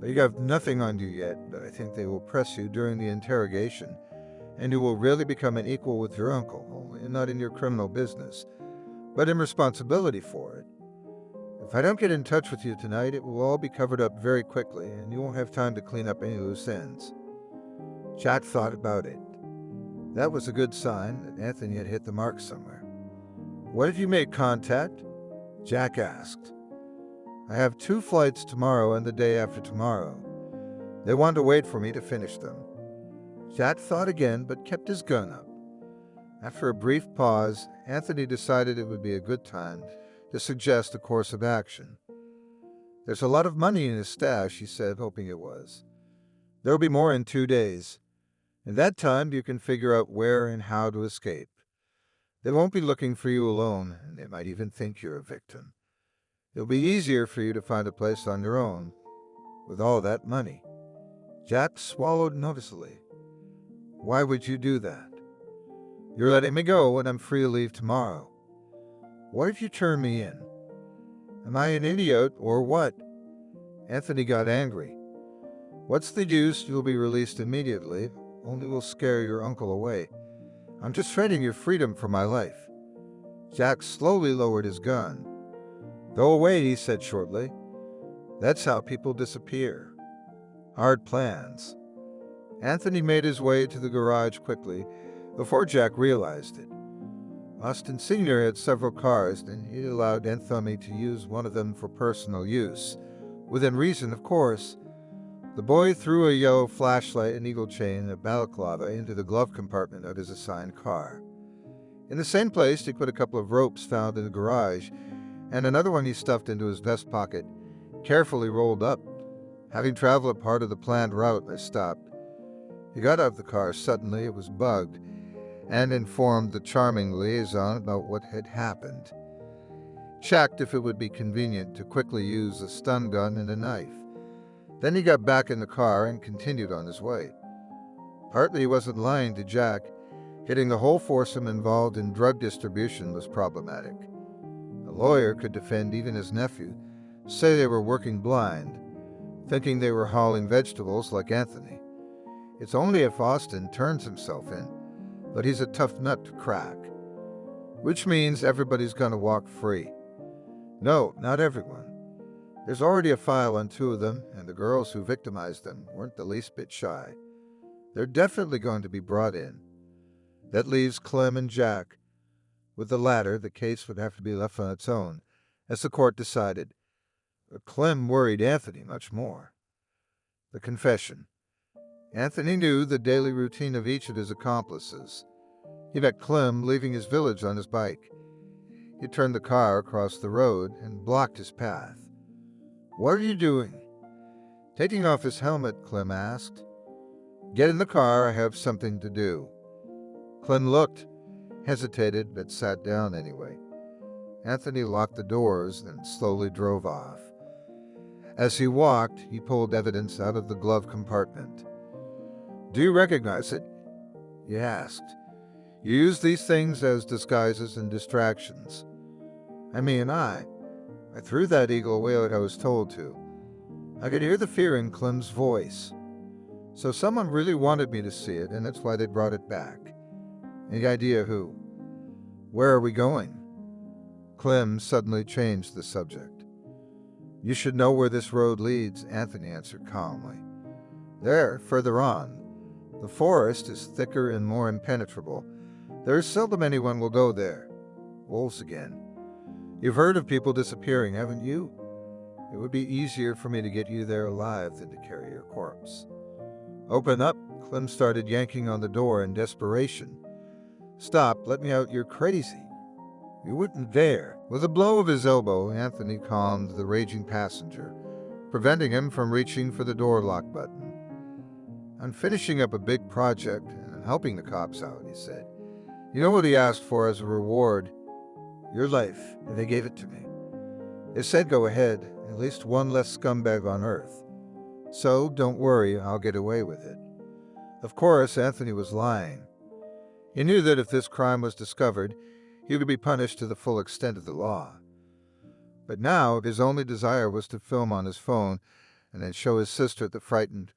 S2: You have nothing on you yet, but I think they will press you during the interrogation, and you will really become an equal with your uncle, only not in your criminal business, but in responsibility for it. If I don't get in touch with you tonight, it will all be covered up very quickly, and you won't have time to clean up any loose ends." Jack thought about it. That was a good sign that Anthony had hit the mark somewhere. "What have you made contact?" Jack asked. I have 2 flights tomorrow and the day after tomorrow. They want to wait for me to finish them. Jack thought again, but kept his gun up. After a brief pause, Anthony decided it would be a good time to suggest a course of action. There's a lot of money in his stash, he said, hoping it was. There'll be more in 2 days. In that time, you can figure out where and how to escape. They won't be looking for you alone, and they might even think you're a victim. It'll be easier for you to find a place on your own, with all that money. Jack swallowed noticeably. Why would you do that? You're letting me go and I'm free to leave tomorrow. What if you turn me in? Am I an idiot or what? Anthony got angry. What's the use? You'll be released immediately, only will scare your uncle away. I'm just trading your freedom for my life. Jack slowly lowered his gun. Go away, he said shortly. That's how people disappear. Hard plans. Anthony made his way to the garage quickly before Jack realized it. Austin Sr. had several cars, and he allowed Anthony to use one of them for personal use. Within reason, of course. The boy threw a yellow flashlight, an eagle chain, and a balaclava into the glove compartment of his assigned car. In the same place, he put a couple of ropes found in the garage, and another one he stuffed into his vest pocket, carefully rolled up. Having traveled a part of the planned route, they stopped. He got out of the car suddenly. It was bugged, and informed the charming liaison about what had happened. Checked if it would be convenient to quickly use a stun gun and a knife. Then he got back in the car and continued on his way. Partly he wasn't lying to Jack. Getting the whole foursome involved in drug distribution was problematic. A lawyer could defend even his nephew, say they were working blind, thinking they were hauling vegetables like Anthony. It's only if Austin turns himself in, but he's a tough nut to crack. Which means everybody's gonna walk free. No, not everyone. There's already a file on 2 of them, and the girls who victimized them weren't the least bit shy. They're definitely going to be brought in. That leaves Clem and Jack. With the latter, the case would have to be left on its own, as the court decided. But Clem worried Anthony much more. The confession. Anthony knew the daily routine of each of his accomplices. He met Clem leaving his village on his bike. He turned the car across the road and blocked his path. What are you doing? Taking off his helmet, Clem asked. Get in the car, I have something to do. Clem looked, hesitated, but sat down anyway. Anthony locked the doors, then slowly drove off. As he walked, he pulled evidence out of the glove compartment. Do you recognize it? He asked. You use these things as disguises and distractions. I threw that eagle away like I was told to. I could hear the fear in Clem's voice. So someone really wanted me to see it, and that's why they brought it back. Any idea who? Where are we going? Clem suddenly changed the subject. You should know where this road leads, Anthony answered calmly. There, further on. The forest is thicker and more impenetrable. There is seldom anyone will go there. Wolves again. You've heard of people disappearing, haven't you? It would be easier for me to get you there alive than to carry your corpse. Open up, Clem started yanking on the door in desperation. Stop, let me out, you're crazy. You wouldn't dare. With a blow of his elbow, Anthony calmed the raging passenger, preventing him from reaching for the door lock button. I'm finishing up a big project and helping the cops out, he said. You know what he asked for as a reward? Your life, and they gave it to me. They said go ahead, at least one less scumbag on Earth. So, don't worry, I'll get away with it. Of course, Anthony was lying. He knew that if this crime was discovered, he would be punished to the full extent of the law. But now, his only desire was to film on his phone and then show his sister the frightened,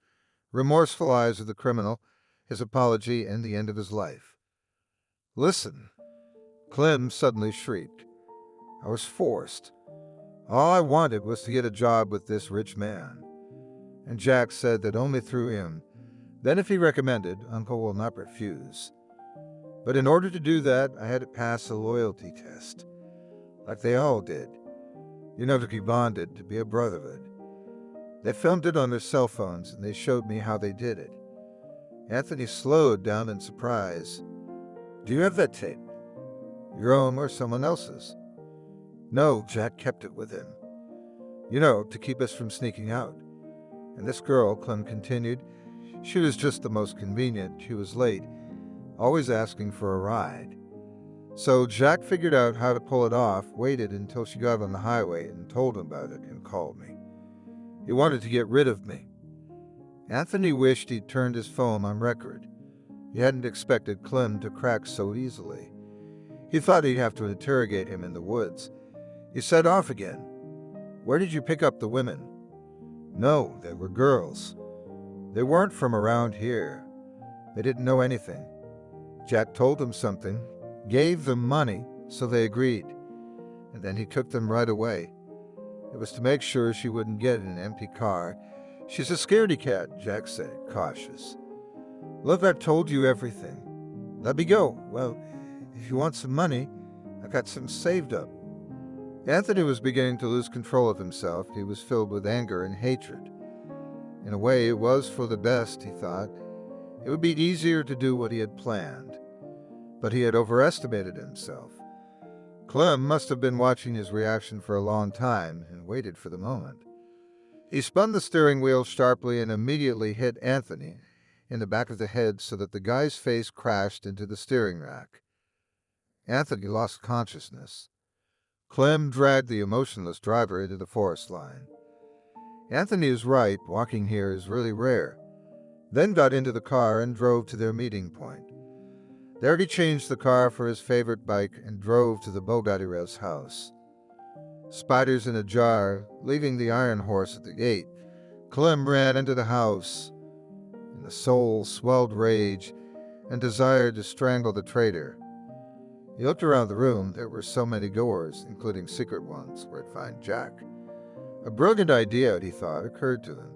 S2: remorseful eyes of the criminal, his apology, and the end of his life. Listen, Clem suddenly shrieked. I was forced. All I wanted was to get a job with this rich man. And Jack said that only through him. Then if he recommended, Uncle will not refuse. But in order to do that, I had to pass a loyalty test. Like they all did. To be bonded, to be a brotherhood. They filmed it on their cell phones and they showed me how they did it. Anthony slowed down in surprise. Do you have that tape? Your own or someone else's? No, Jack kept it with him. To keep us from sneaking out. And this girl, Clem continued, she was just the most convenient. She was late, always asking for a ride. So Jack figured out how to pull it off, waited until she got on the highway and told him about it and called me. He wanted to get rid of me. Anthony wished he'd turned his phone on record. He hadn't expected Clem to crack so easily. He thought he'd have to interrogate him in the woods. He set off again. Where did you pick up the women? No, they were girls. They weren't from around here. They didn't know anything. Jack told them something, gave them money, so they agreed. And then he took them right away. It was to make sure she wouldn't get in an empty car. She's a scaredy cat, Jack said, cautious. Look, I've told you everything. Let me go. Well, if you want some money, I got some saved up. Anthony was beginning to lose control of himself. He was filled with anger and hatred. In a way, it was for the best, he thought. It would be easier to do what he had planned. But he had overestimated himself. Clem must have been watching his reaction for a long time and waited for the moment. He spun the steering wheel sharply and immediately hit Anthony in the back of the head so that the guy's face crashed into the steering rack. Anthony lost consciousness. Clem dragged the emotionless driver into the forest line. Anthony is right, walking here is really rare. Then got into the car and drove to their meeting point. There he changed the car for his favorite bike and drove to the Bogadirev's house. Spiders in a jar, leaving the iron horse at the gate, Clem ran into the house. In the soul swelled rage and desire to strangle the traitor. He looked around the room. There were so many doors, including secret ones, where he'd find Jack. A brilliant idea, he thought, occurred to him.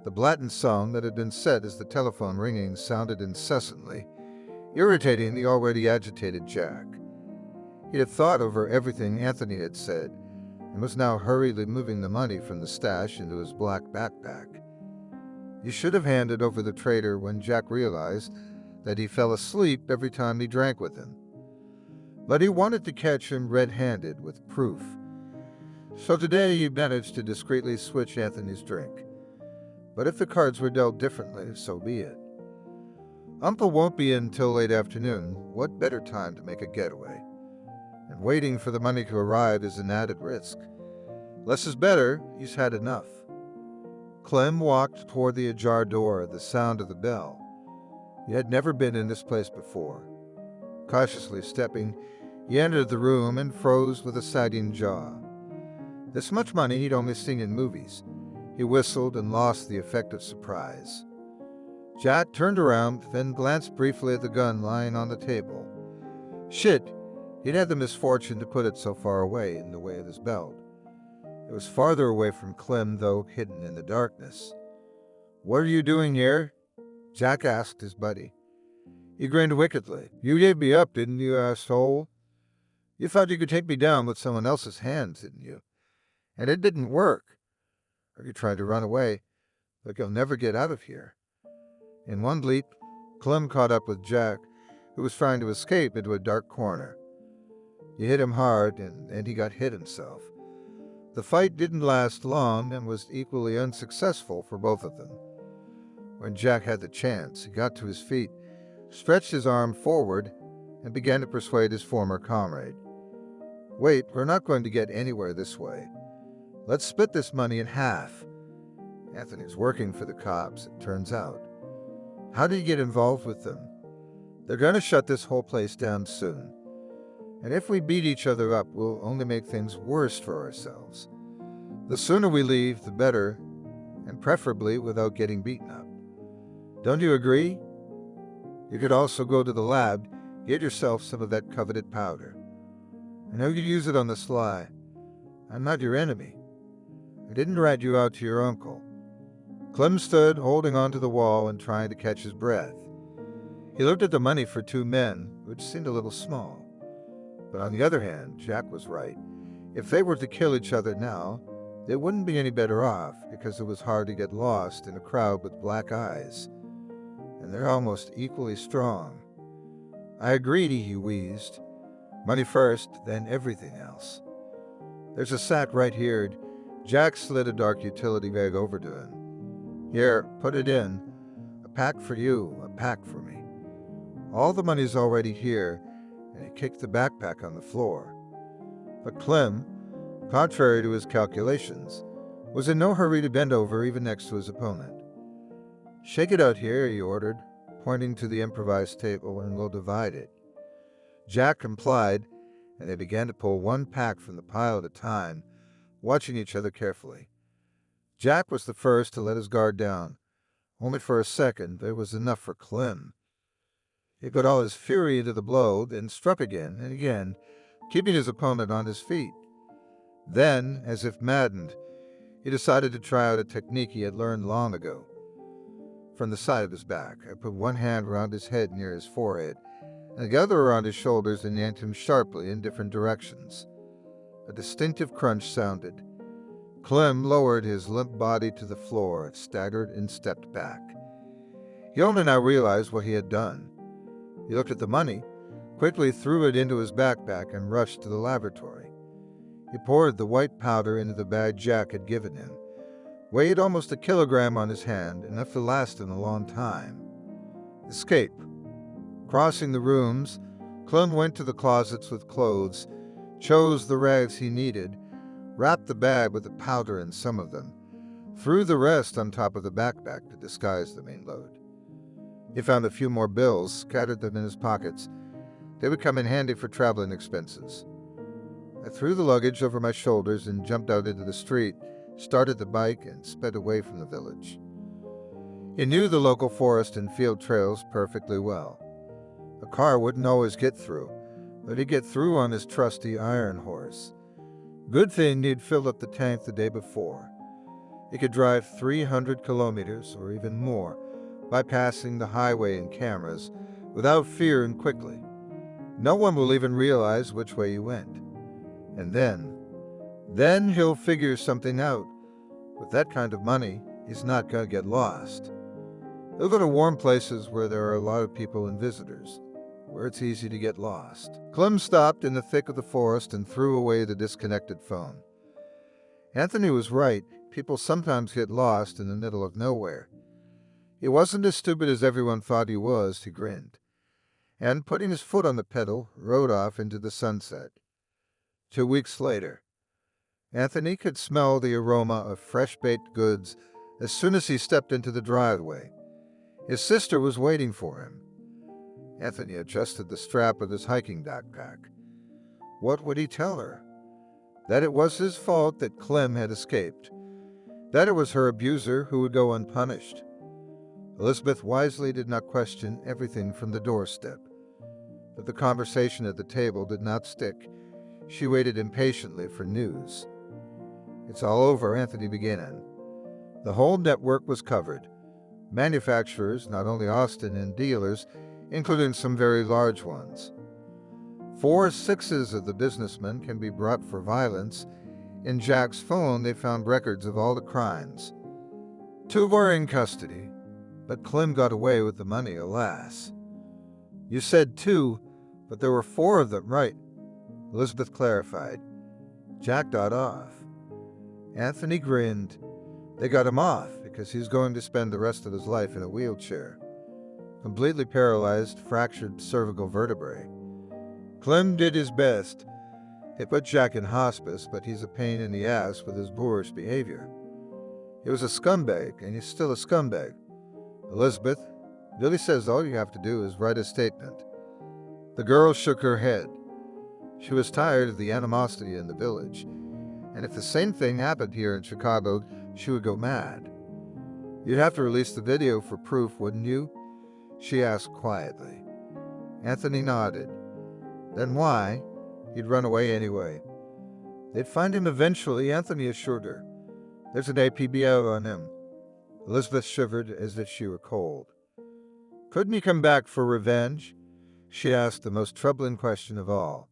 S2: The Blatant song that had been set as the telephone ringing sounded incessantly, irritating the already agitated Jack. He had thought over everything Anthony had said, and was now hurriedly moving the money from the stash into his black backpack. He should have handed over the traitor when Jack realized that he fell asleep every time he drank with him. But he wanted to catch him red-handed with proof. So today he managed to discreetly switch Anthony's drink. But if the cards were dealt differently, so be it. Uncle won't be in till late afternoon. What better time to make a getaway? And waiting for the money to arrive is an added risk. Less is better, he's had enough. Clem walked toward the ajar door at the sound of the bell. He had never been in this place before. Cautiously stepping, he entered the room and froze with a sagging jaw. This much money he'd only seen in movies. He whistled and lost the effect of surprise. Jack turned around, then glanced briefly at the gun lying on the table. Shit, he'd had the misfortune to put it so far away in the way of his belt. It was farther away from Clem, though hidden in the darkness. What are you doing here? Jack asked his buddy. He grinned wickedly. You gave me up, didn't you, asshole? You thought you could take me down with someone else's hands, didn't you? And it didn't work. Or you tried to run away. Look, you'll never get out of here. In one leap, Clem caught up with Jack, who was trying to escape into a dark corner. He hit him hard, and he got hit himself. The fight didn't last long and was equally unsuccessful for both of them. When Jack had the chance, he got to his feet, stretched his arm forward, and began to persuade his former comrade. Wait, we're not going to get anywhere this way. Let's split this money in half. Anthony's working for the cops, it turns out. How did he get involved with them? They're going to shut this whole place down soon. And if we beat each other up, we'll only make things worse for ourselves. The sooner we leave, the better, and preferably without getting beaten up. Don't you agree? You could also go to the lab, get yourself some of that coveted powder. I know you'd use it on the sly. I'm not your enemy. I didn't rat you out to your uncle. Clem stood, holding onto the wall and trying to catch his breath. He looked at the money for 2 men, which seemed a little small. But on the other hand, Jack was right. If they were to kill each other now, they wouldn't be any better off because it was hard to get lost in a crowd with black eyes. And they're almost equally strong. I agreed, he wheezed. Money first, then everything else. There's a sack right here. Jack slid a dark utility bag over to him. Here, put it in. A pack for you, a pack for me. All the money's already here, and he kicked the backpack on the floor. But Clem, contrary to his calculations, was in no hurry to bend over even next to his opponent. Shake it out here, he ordered, pointing to the improvised table, and we'll divide it. Jack complied, and they began to pull one pack from the pile at a time, watching each other carefully. Jack was the first to let his guard down. Only for a second, but it was enough for Clem. He put all his fury into the blow, then struck again and again, keeping his opponent on his feet. Then, as if maddened, he decided to try out a technique he had learned long ago. From the side of his back, I put one hand around his head near his forehead, and the other around his shoulders, and yanked him sharply in different directions. A distinctive crunch sounded. Clem lowered his limp body to the floor, staggered, and stepped back. He only now realized what he had done. He looked at the money, quickly threw it into his backpack, and rushed to the laboratory. He poured the white powder into the bag Jack had given him, weighed almost a kilogram on his hand, enough to last him a long time. Escape. Crossing the rooms, Clem went to the closets with clothes, chose the rags he needed, wrapped the bag with the powder in some of them, threw the rest on top of the backpack to disguise the main load. He found a few more bills, scattered them in his pockets. They would come in handy for traveling expenses. I threw the luggage over my shoulders and jumped out into the street, started the bike, and sped away from the village. He knew the local forest and field trails perfectly well. A car wouldn't always get through, but he'd get through on his trusty iron horse. Good thing he'd filled up the tank the day before. He could drive 300 kilometers or even more, bypassing the highway and cameras, without fear and quickly. No one will even realize which way you went. And then he'll figure something out. With that kind of money, he's not going to get lost. He'll go to warm places where there are a lot of people and visitors, where it's easy to get lost. Clem stopped in the thick of the forest and threw away the disconnected phone. Anthony was right. People sometimes get lost in the middle of nowhere. He wasn't as stupid as everyone thought he was, he grinned, and putting his foot on the pedal, rode off into the sunset. 2 weeks later, Anthony could smell the aroma of fresh-baked goods as soon as he stepped into the driveway. His sister was waiting for him. Anthony adjusted the strap of his hiking backpack. What would he tell her? That it was his fault that Clem had escaped. That it was her abuser who would go unpunished. Elizabeth wisely did not question everything from the doorstep. But the conversation at the table did not stick. She waited impatiently for news. It's all over, Anthony began. The whole network was covered. Manufacturers, not only Austin, and dealers, including some very large ones. 4/6 of the businessmen can be brought for violence. In Jack's phone, they found records of all the crimes. 2 were in custody, but Clem got away with the money, alas. You said 2, but there were 4 of them, right? Elizabeth clarified. Jack got off. Anthony grinned. They got him off because he's going to spend the rest of his life in a wheelchair. Completely paralyzed, fractured cervical vertebrae. Clem did his best. He put Jack in hospice, but he's a pain in the ass with his boorish behavior. He was a scumbag, and he's still a scumbag. Elizabeth, Billy says all you have to do is write a statement. The girl shook her head. She was tired of the animosity in the village, and if the same thing happened here in Chicago, she would go mad. You'd have to release the video for proof, wouldn't you? She asked quietly. Anthony nodded. Then why? He'd run away anyway. They'd find him eventually, Anthony assured her. There's an APB out on him. Elizabeth shivered as if she were cold. Couldn't he come back for revenge? She asked the most troubling question of all.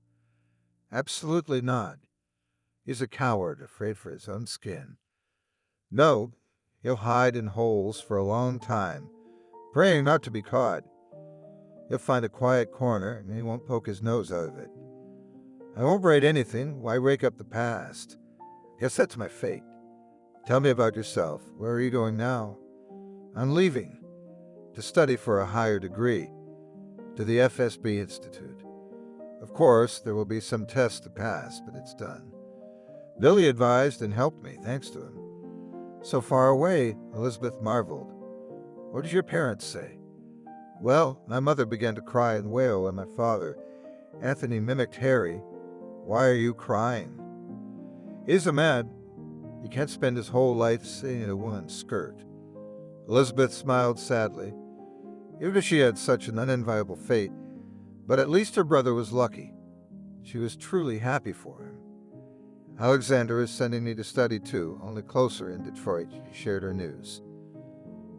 S2: Absolutely not. He's a coward, afraid for his own skin. No, he'll hide in holes for a long time, praying not to be caught. He'll find a quiet corner and he won't poke his nose out of it. I won't write anything. Why rake up the past? Guess that's my fate. Tell me about yourself. Where are you going now? I'm leaving to study for a higher degree, to the FSB Institute. Of course, there will be some tests to pass, but it's done. Billy advised and helped me, thanks to him. So far away, Elizabeth marveled. What did your parents say? Well, my mother began to cry and wail, and my father, Anthony, mimicked Harry. Why are you crying? He's a man. He can't spend his whole life sitting in a woman's skirt. Elizabeth smiled sadly. Even if she had such an unenviable fate, but at least her brother was lucky. She was truly happy for him. Alexander is sending me to study too, only closer in Detroit, she shared her news.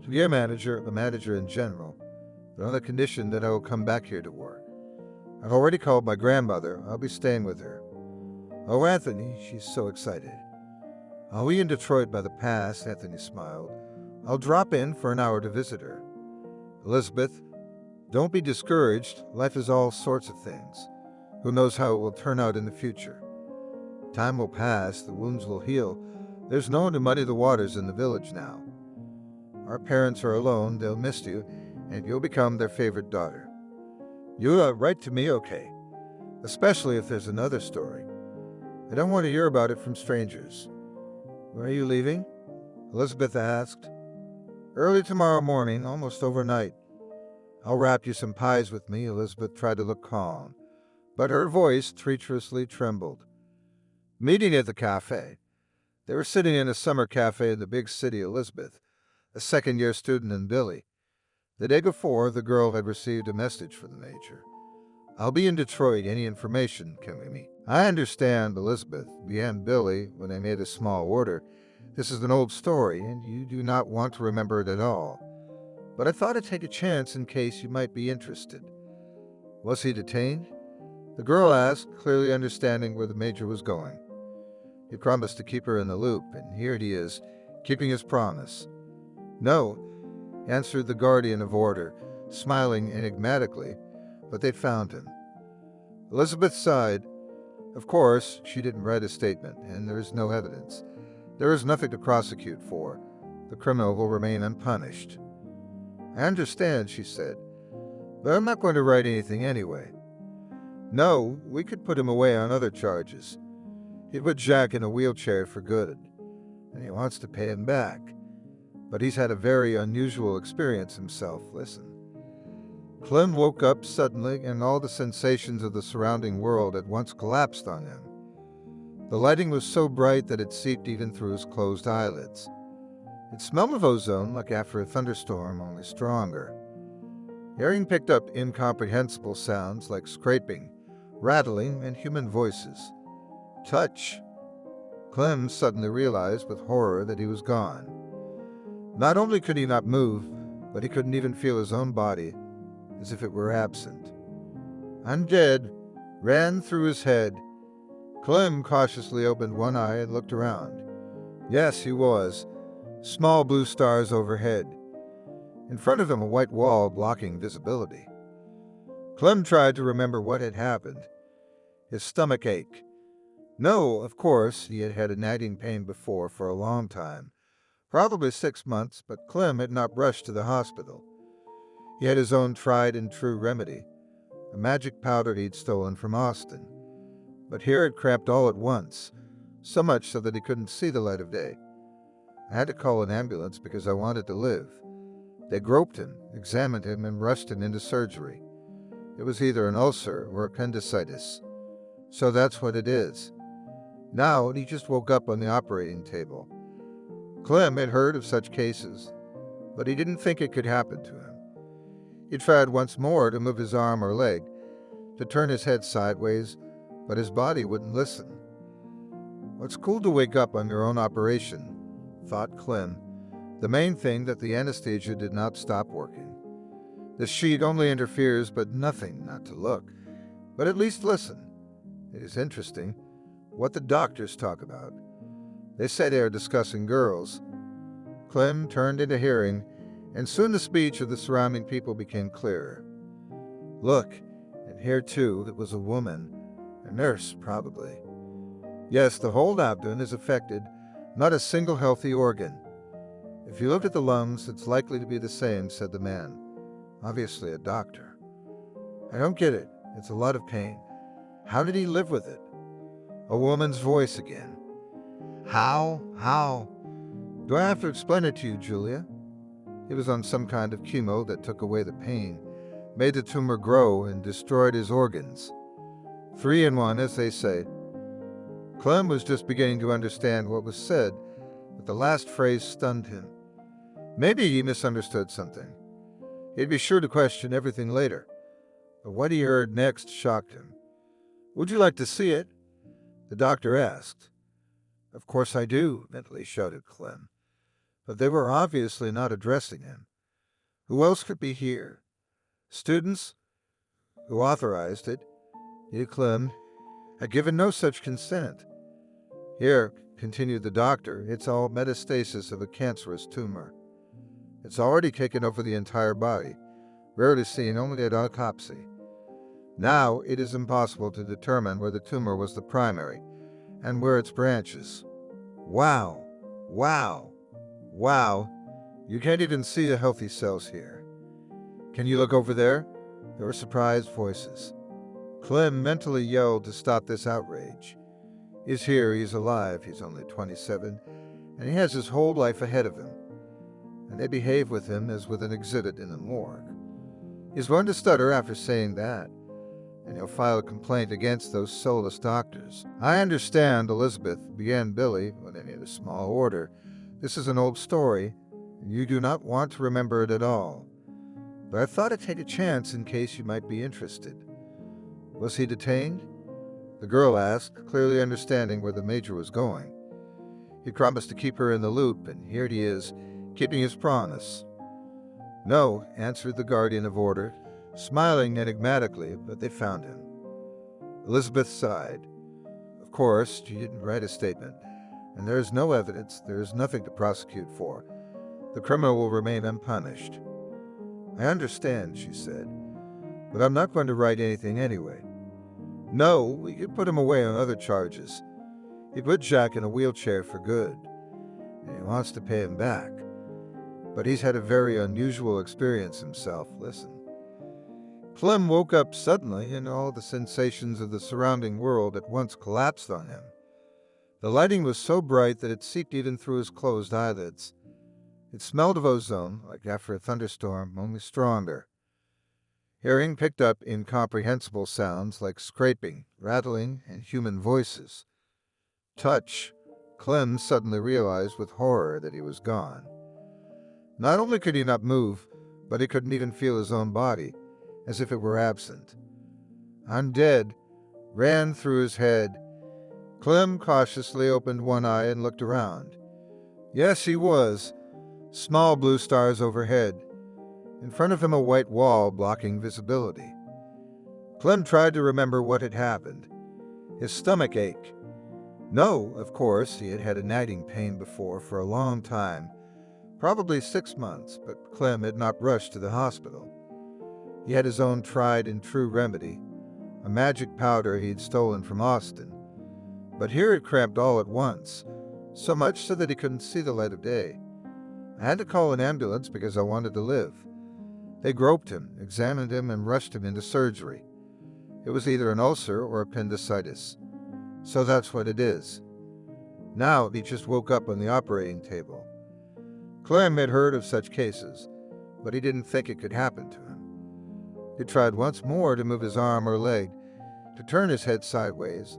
S2: To be a manager in general, but on the condition that I will come back here to work. I've already called my grandmother. I'll be staying with her. Oh, Anthony, she's so excited. I'll be in Detroit by the pass, Anthony smiled. I'll drop in for an hour to visit her. Elizabeth, don't be discouraged. Life is all sorts of things. Who knows how it will turn out in the future? Time will pass, the wounds will heal. There's no one to muddy the waters in the village now. Our parents are alone, they'll miss you, and you'll become their favorite daughter. You'll write to me, okay? Especially if there's another story. I don't want to hear about it from strangers. Where are you leaving? Elizabeth asked. Early tomorrow morning, almost overnight. I'll wrap you some pies with me, Elizabeth tried to look calm, but her voice treacherously trembled. Meeting at the cafe. They were sitting in a summer cafe in the big city, Elizabeth, a second-year student, and Billy. The day before, the girl had received a message from the major. I'll be in Detroit. Any information, can we meet? I understand, Elizabeth, began Billy when I made a small order. This is an old story, and you do not want to remember it at all. But I thought I'd take a chance in case you might be interested. Was he detained? The girl asked, clearly understanding where the major was going. He promised to keep her in the loop, and here he is, keeping his promise. No, answered the guardian of order, smiling enigmatically, but they'd found him. Elizabeth sighed. Of course, she didn't write a statement, and there is no evidence. There is nothing to prosecute for. The criminal will remain unpunished. I understand, she said, but I'm not going to write anything anyway. No, we could put him away on other charges. He put Jack in a wheelchair for good, and he wants to pay him back. But he's had a very unusual experience himself. Listen. Clem woke up suddenly, and all the sensations of the surrounding world at once collapsed on him. The lighting was so bright that it seeped even through his closed eyelids. It smelled of ozone, like after a thunderstorm, only stronger. Hearing picked up incomprehensible sounds like scraping, rattling, and human voices. Touch. Clem suddenly realized with horror that he was gone. Not only could he not move, but he couldn't even feel his own body, as if it were absent. I'm dead, ran through his head. Clem cautiously opened one eye and looked around. Yes, he was. Small blue stars overhead. In front of him, a white wall blocking visibility. Clem tried to remember what had happened. His stomach ached. No, of course, he had had a nagging pain before for a long time. Probably 6 months, but Clem had not rushed to the hospital. He had his own tried-and-true remedy, a magic powder he'd stolen from Austin. But here it cramped all at once, so much so that he couldn't see the light of day. I had to call an ambulance because I wanted to live. They groped him, examined him, and rushed him into surgery. It was either an ulcer or appendicitis. So that's what it is. Now he just woke up on the operating table. Clem had heard of such cases, but he didn't think it could happen to him. He tried once more to move his arm or leg, to turn his head sideways, but his body wouldn't listen. Well, it's cool to wake up on your own operation, thought Clem. The main thing that the anesthesia did not stop working. The sheet only interferes, but nothing not to look. But at least listen. It is interesting. what the doctors talk about. They say they are discussing girls. Clem turned into hearing, and soon the speech of the surrounding people became clearer. Look, and here too, it was a woman, a nurse probably. Yes, the whole abdomen is affected, not a single healthy organ. If you look at the lungs, it's likely to be the same, said the man, obviously a doctor. I don't get it. It's a lot of pain. How did he live with it? A woman's voice again. How? Do I have to explain it to you, Julia? He was on some kind of chemo that took away the pain, made the tumor grow, and destroyed his organs. 3 in 1, as they say. Clem was just beginning to understand what was said, but the last phrase stunned him. Maybe he misunderstood something. He'd be sure to question everything later. But what he heard next shocked him. Would you like to see it? The doctor asked. Of course I do, mentally shouted Clem. But they were obviously not addressing him. Who else could be here? Students? Who authorized it? You, Clem, had given no such consent. Here, continued the doctor, it's all metastasis of a cancerous tumor. It's already taken over the entire body, rarely seen only at autopsy. Now it is impossible to determine where the tumor was the primary and where its branches. Wow! You can't even see the healthy cells here. Can you look over there? There were surprised voices. Clem mentally yelled to stop this outrage. He's here, he's alive, he's only 27, and he has his whole life ahead of him. And they behave with him as with an exhibit in a morgue. He's going to stutter after saying that, and he'll file a complaint against those soulless doctors. I understand, Elizabeth, began Billy, when they made a small order. This is an old story, and you do not want to remember it at all. But I thought I'd take a chance in case you might be interested. Was he detained? The girl asked, clearly understanding where the major was going. He promised to keep her in the loop, and here he is, keeping his promise. No, answered the guardian of order, smiling enigmatically, but they found him. Elizabeth sighed. Of course, she didn't write a statement, and there is no evidence, there is nothing to prosecute for. The criminal will remain unpunished. I understand, she said, but I'm not going to write anything anyway. No, we could put him away on other charges. He put Jack in a wheelchair for good, and he wants to pay him back. But he's had a very unusual experience himself. Listen. Clem woke up suddenly, and all the sensations of the surrounding world at once collapsed on him. The lighting was so bright that it seeped even through his closed eyelids. It smelled of ozone, like after a thunderstorm, only stronger. Hearing picked up incomprehensible sounds like scraping, rattling, and human voices. Touch. Clem suddenly realized with horror that he was gone. Not only could he not move, but he couldn't even feel his own body, as if it were absent. I'm dead, ran through his head. Clem cautiously opened one eye and looked around. Yes, he was. Small blue stars overhead. In front of him a white wall blocking visibility. Clem tried to remember what had happened. His stomach ached. No, of course, he had had a nagging pain before for a long time, probably 6 months, but Clem had not rushed to the hospital. He had his own tried and true remedy, a magic powder he'd stolen from Austin. But here it cramped all at once, so much so that he couldn't see the light of day. I had to call an ambulance because I wanted to live. They groped him, examined him, and rushed him into surgery. It was either an ulcer or appendicitis. So that's what it is. Now he just woke up on the operating table. Clem had heard of such cases, but he didn't think it could happen to him. He tried once more to move his arm or leg, to turn his head sideways,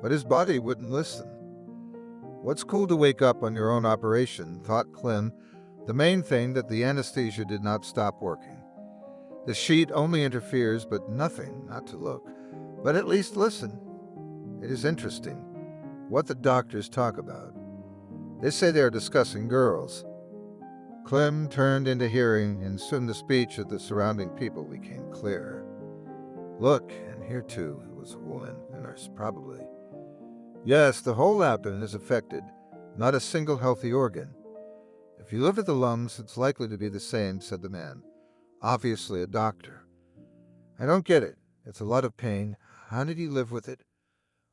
S2: but his body wouldn't listen. What's cool to wake up on your own operation, thought Clem, the main thing that the anesthesia did not stop working. The sheet only interferes, but nothing, not to look, but at least listen. It is interesting what the doctors talk about. They say they are discussing girls. Clem turned into hearing, and soon the speech of the surrounding people became clearer. Look, and here too, it was a woman, a nurse probably. Yes, the whole abdomen is affected, not a single healthy organ. If you look at the lungs, it's likely to be the same, said the man, obviously a doctor. I don't get it. It's a lot of pain. How did he live with it?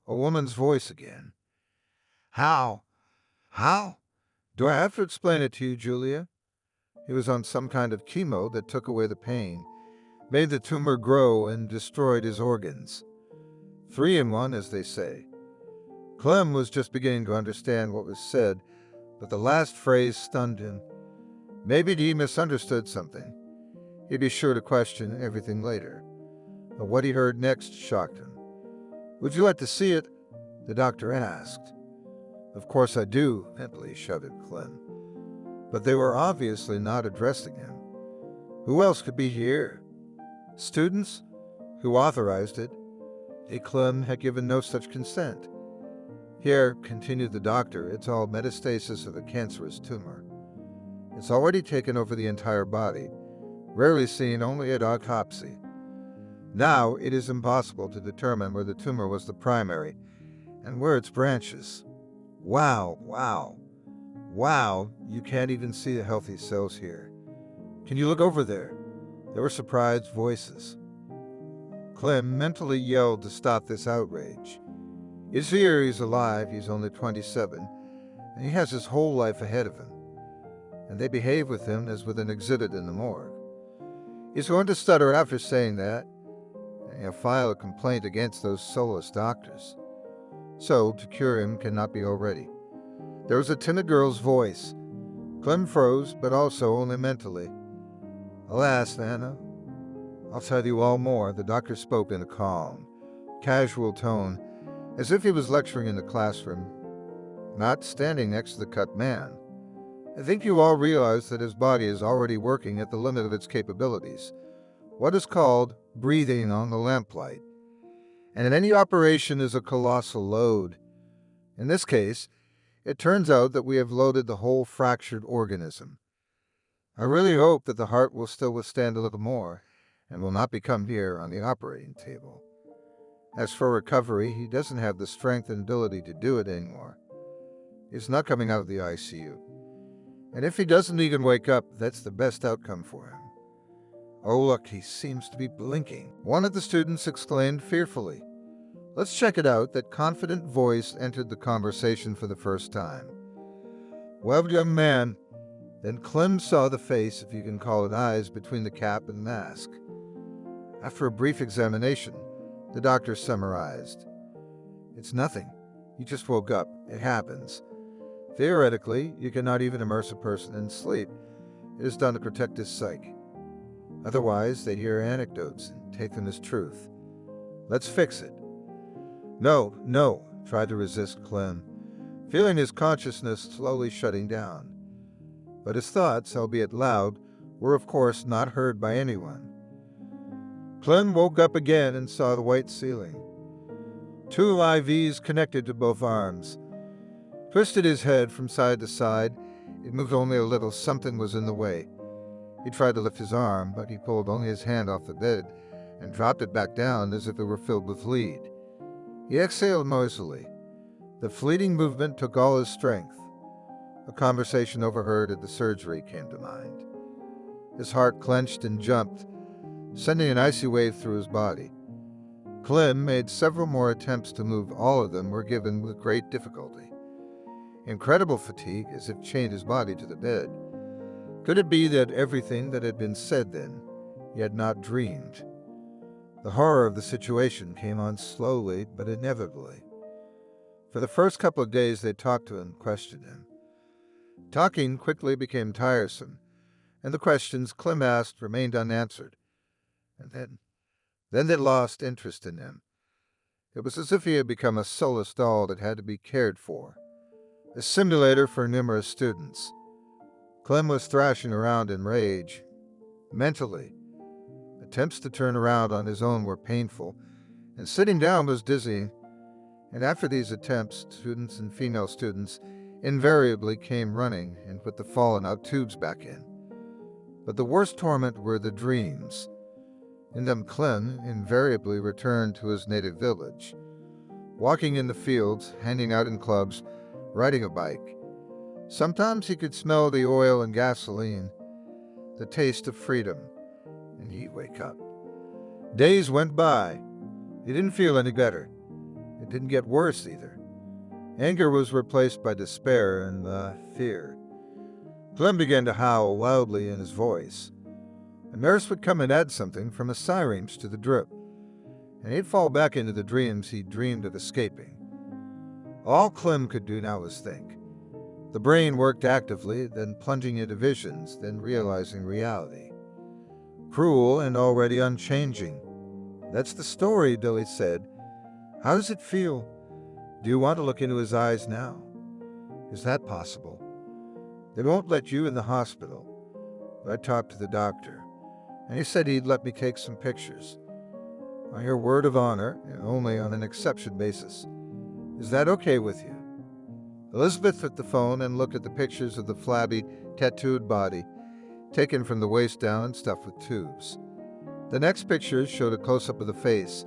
S2: A woman's voice again. How? How? Do I have to explain it to you, Julia? He was on some kind of chemo that took away the pain, made the tumor grow, and destroyed his organs. 3 in 1, as they say. Clem was just beginning to understand what was said, but the last phrase stunned him. Maybe he misunderstood something. He'd be sure to question everything later. But what he heard next shocked him. Would you like to see it? The doctor asked. Of course I do, mentally shouted Clem. But they were obviously not addressing him. Who else could be here? Students? Who authorized it? Clem had given no such consent. Here, continued the doctor, it's all metastasis of a cancerous tumor. It's already taken over the entire body, rarely seen only at autopsy. Now it is impossible to determine where the tumor was the primary and where its branches. Wow, you can't even see the healthy cells here. Can you look over there? There were surprised voices. Clem mentally yelled to stop this outrage. He's here, he's alive, he's only 27, and he has his whole life ahead of him. And they behave with him as with an exhibit in the morgue. He's going to stutter after saying that, and he'll file a complaint against those soulless doctors. So, to cure him cannot be already. There was a timid girl's voice. Clem froze, but also only mentally. Alas, Nana, I'll tell you all more, the doctor spoke in a calm, casual tone, as if he was lecturing in the classroom, not standing next to the cut man. I think you all realize that his body is already working at the limit of its capabilities, what is called breathing on the lamplight. And any operation is a colossal load. In this case, it turns out that we have loaded the whole fractured organism. I really hope that the heart will still withstand a little more and will not become here on the operating table. As for recovery, he doesn't have the strength and ability to do it anymore. He's not coming out of the ICU. And if he doesn't even wake up, that's the best outcome for him. Oh, look, he seems to be blinking. One of the students exclaimed fearfully. Let's check it out. That confident voice entered the conversation for the first time. Well, young man. Then Clem saw the face, if you can call it eyes, between the cap and mask. After a brief examination, the doctor summarized. It's nothing. You just woke up. It happens. Theoretically, you cannot even immerse a person in sleep. It is done to protect his psyche. Otherwise, they hear anecdotes and take them as truth. Let's fix it. No, tried to resist Clem, feeling his consciousness slowly shutting down. But his thoughts, albeit loud, were of course not heard by anyone. Clem woke up again and saw the white ceiling. 2 IVs connected to both arms. Twisted his head from side to side. It moved only a little. Something was in the way. He tried to lift his arm, but he pulled only his hand off the bed and dropped it back down as if it were filled with lead. He exhaled noisily. The fleeting movement took all his strength. A conversation overheard at the surgery came to mind. His heart clenched and jumped, sending an icy wave through his body. Clem made several more attempts to move. All of them were given with great difficulty. Incredible fatigue as if chained his body to the bed. Could it be that everything that had been said then, he had not dreamed? The horror of the situation came on slowly but inevitably. For the first couple of days they talked to him, questioned him. Talking quickly became tiresome, and the questions Clem asked remained unanswered. And then they lost interest in him. It was as if he had become a soulless doll that had to be cared for, a simulator for numerous students. Clem was thrashing around in rage. Mentally, attempts to turn around on his own were painful, and sitting down was dizzying. And after these attempts, students and female students invariably came running and put the fallen-out tubes back in. But the worst torment were the dreams. In them Clem invariably returned to his native village, walking in the fields, hanging out in clubs, riding a bike. Sometimes he could smell the oil and gasoline, the taste of freedom, and he'd wake up. Days went by. He didn't feel any better. It didn't get worse either. Anger was replaced by despair and fear. Clem began to howl loudly in his voice. A nurse would come and add something from a syringe to the drip, and he'd fall back into the dreams he dreamed of escaping. All Clem could do now was think. The brain worked actively, then plunging into visions, then realizing reality. Cruel and already unchanging. That's the story, Dilly said. How does it feel? Do you want to look into his eyes now? Is that possible? They won't let you in the hospital. But I talked to the doctor, and he said he'd let me take some pictures. On your word of honor, and only on an exception basis. Is that okay with you? Elizabeth took the phone and looked at the pictures of the flabby, tattooed body, taken from the waist down and stuffed with tubes. The next pictures showed a close-up of the face.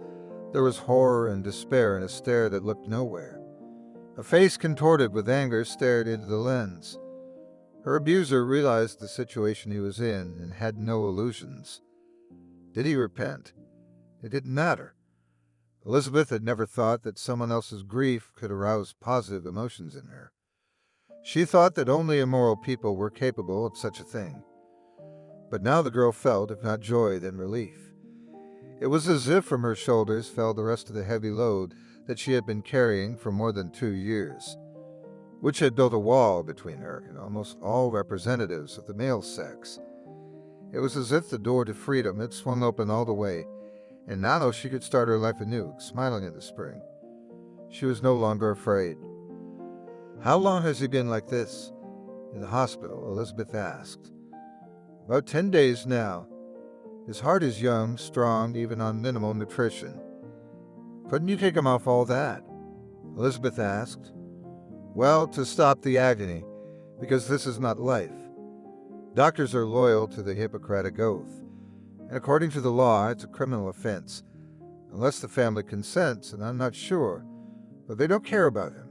S2: There was horror and despair in a stare that looked nowhere. A face contorted with anger stared into the lens. Her abuser realized the situation he was in and had no illusions. Did he repent? It didn't matter. Elizabeth had never thought that someone else's grief could arouse positive emotions in her. She thought that only immoral people were capable of such a thing. But now the girl felt, if not joy, then relief. It was as if from her shoulders fell the rest of the heavy load that she had been carrying for more than 2 years, which had built a wall between her and almost all representatives of the male sex. It was as if the door to freedom had swung open all the way, and now she could start her life anew, smiling in the spring. She was no longer afraid. How long has he been like this? In the hospital, Elizabeth asked. About 10 days now. His heart is young, strong, even on minimal nutrition. Couldn't you take him off all that? Elizabeth asked. Well, to stop the agony, because this is not life. Doctors are loyal to the Hippocratic Oath, and according to the law, it's a criminal offense, unless the family consents, and I'm not sure, but they don't care about him.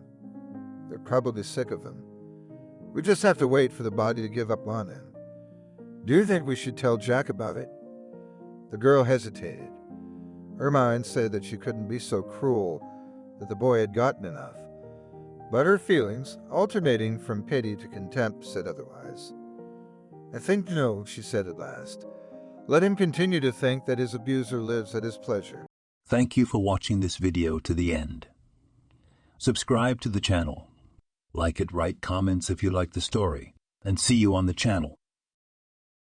S2: They're probably sick of him. We just have to wait for the body to give up on him. Do you think we should tell Jack about it? The girl hesitated. Her mind said that she couldn't be so cruel, that the boy had gotten enough. But her feelings, alternating from pity to contempt, said otherwise. I think no, she said at last. Let him continue to think that his abuser lives at his pleasure.
S1: Thank you for watching this video to the end. Subscribe to the channel. Like it, write comments if you like the story, and see you on the channel.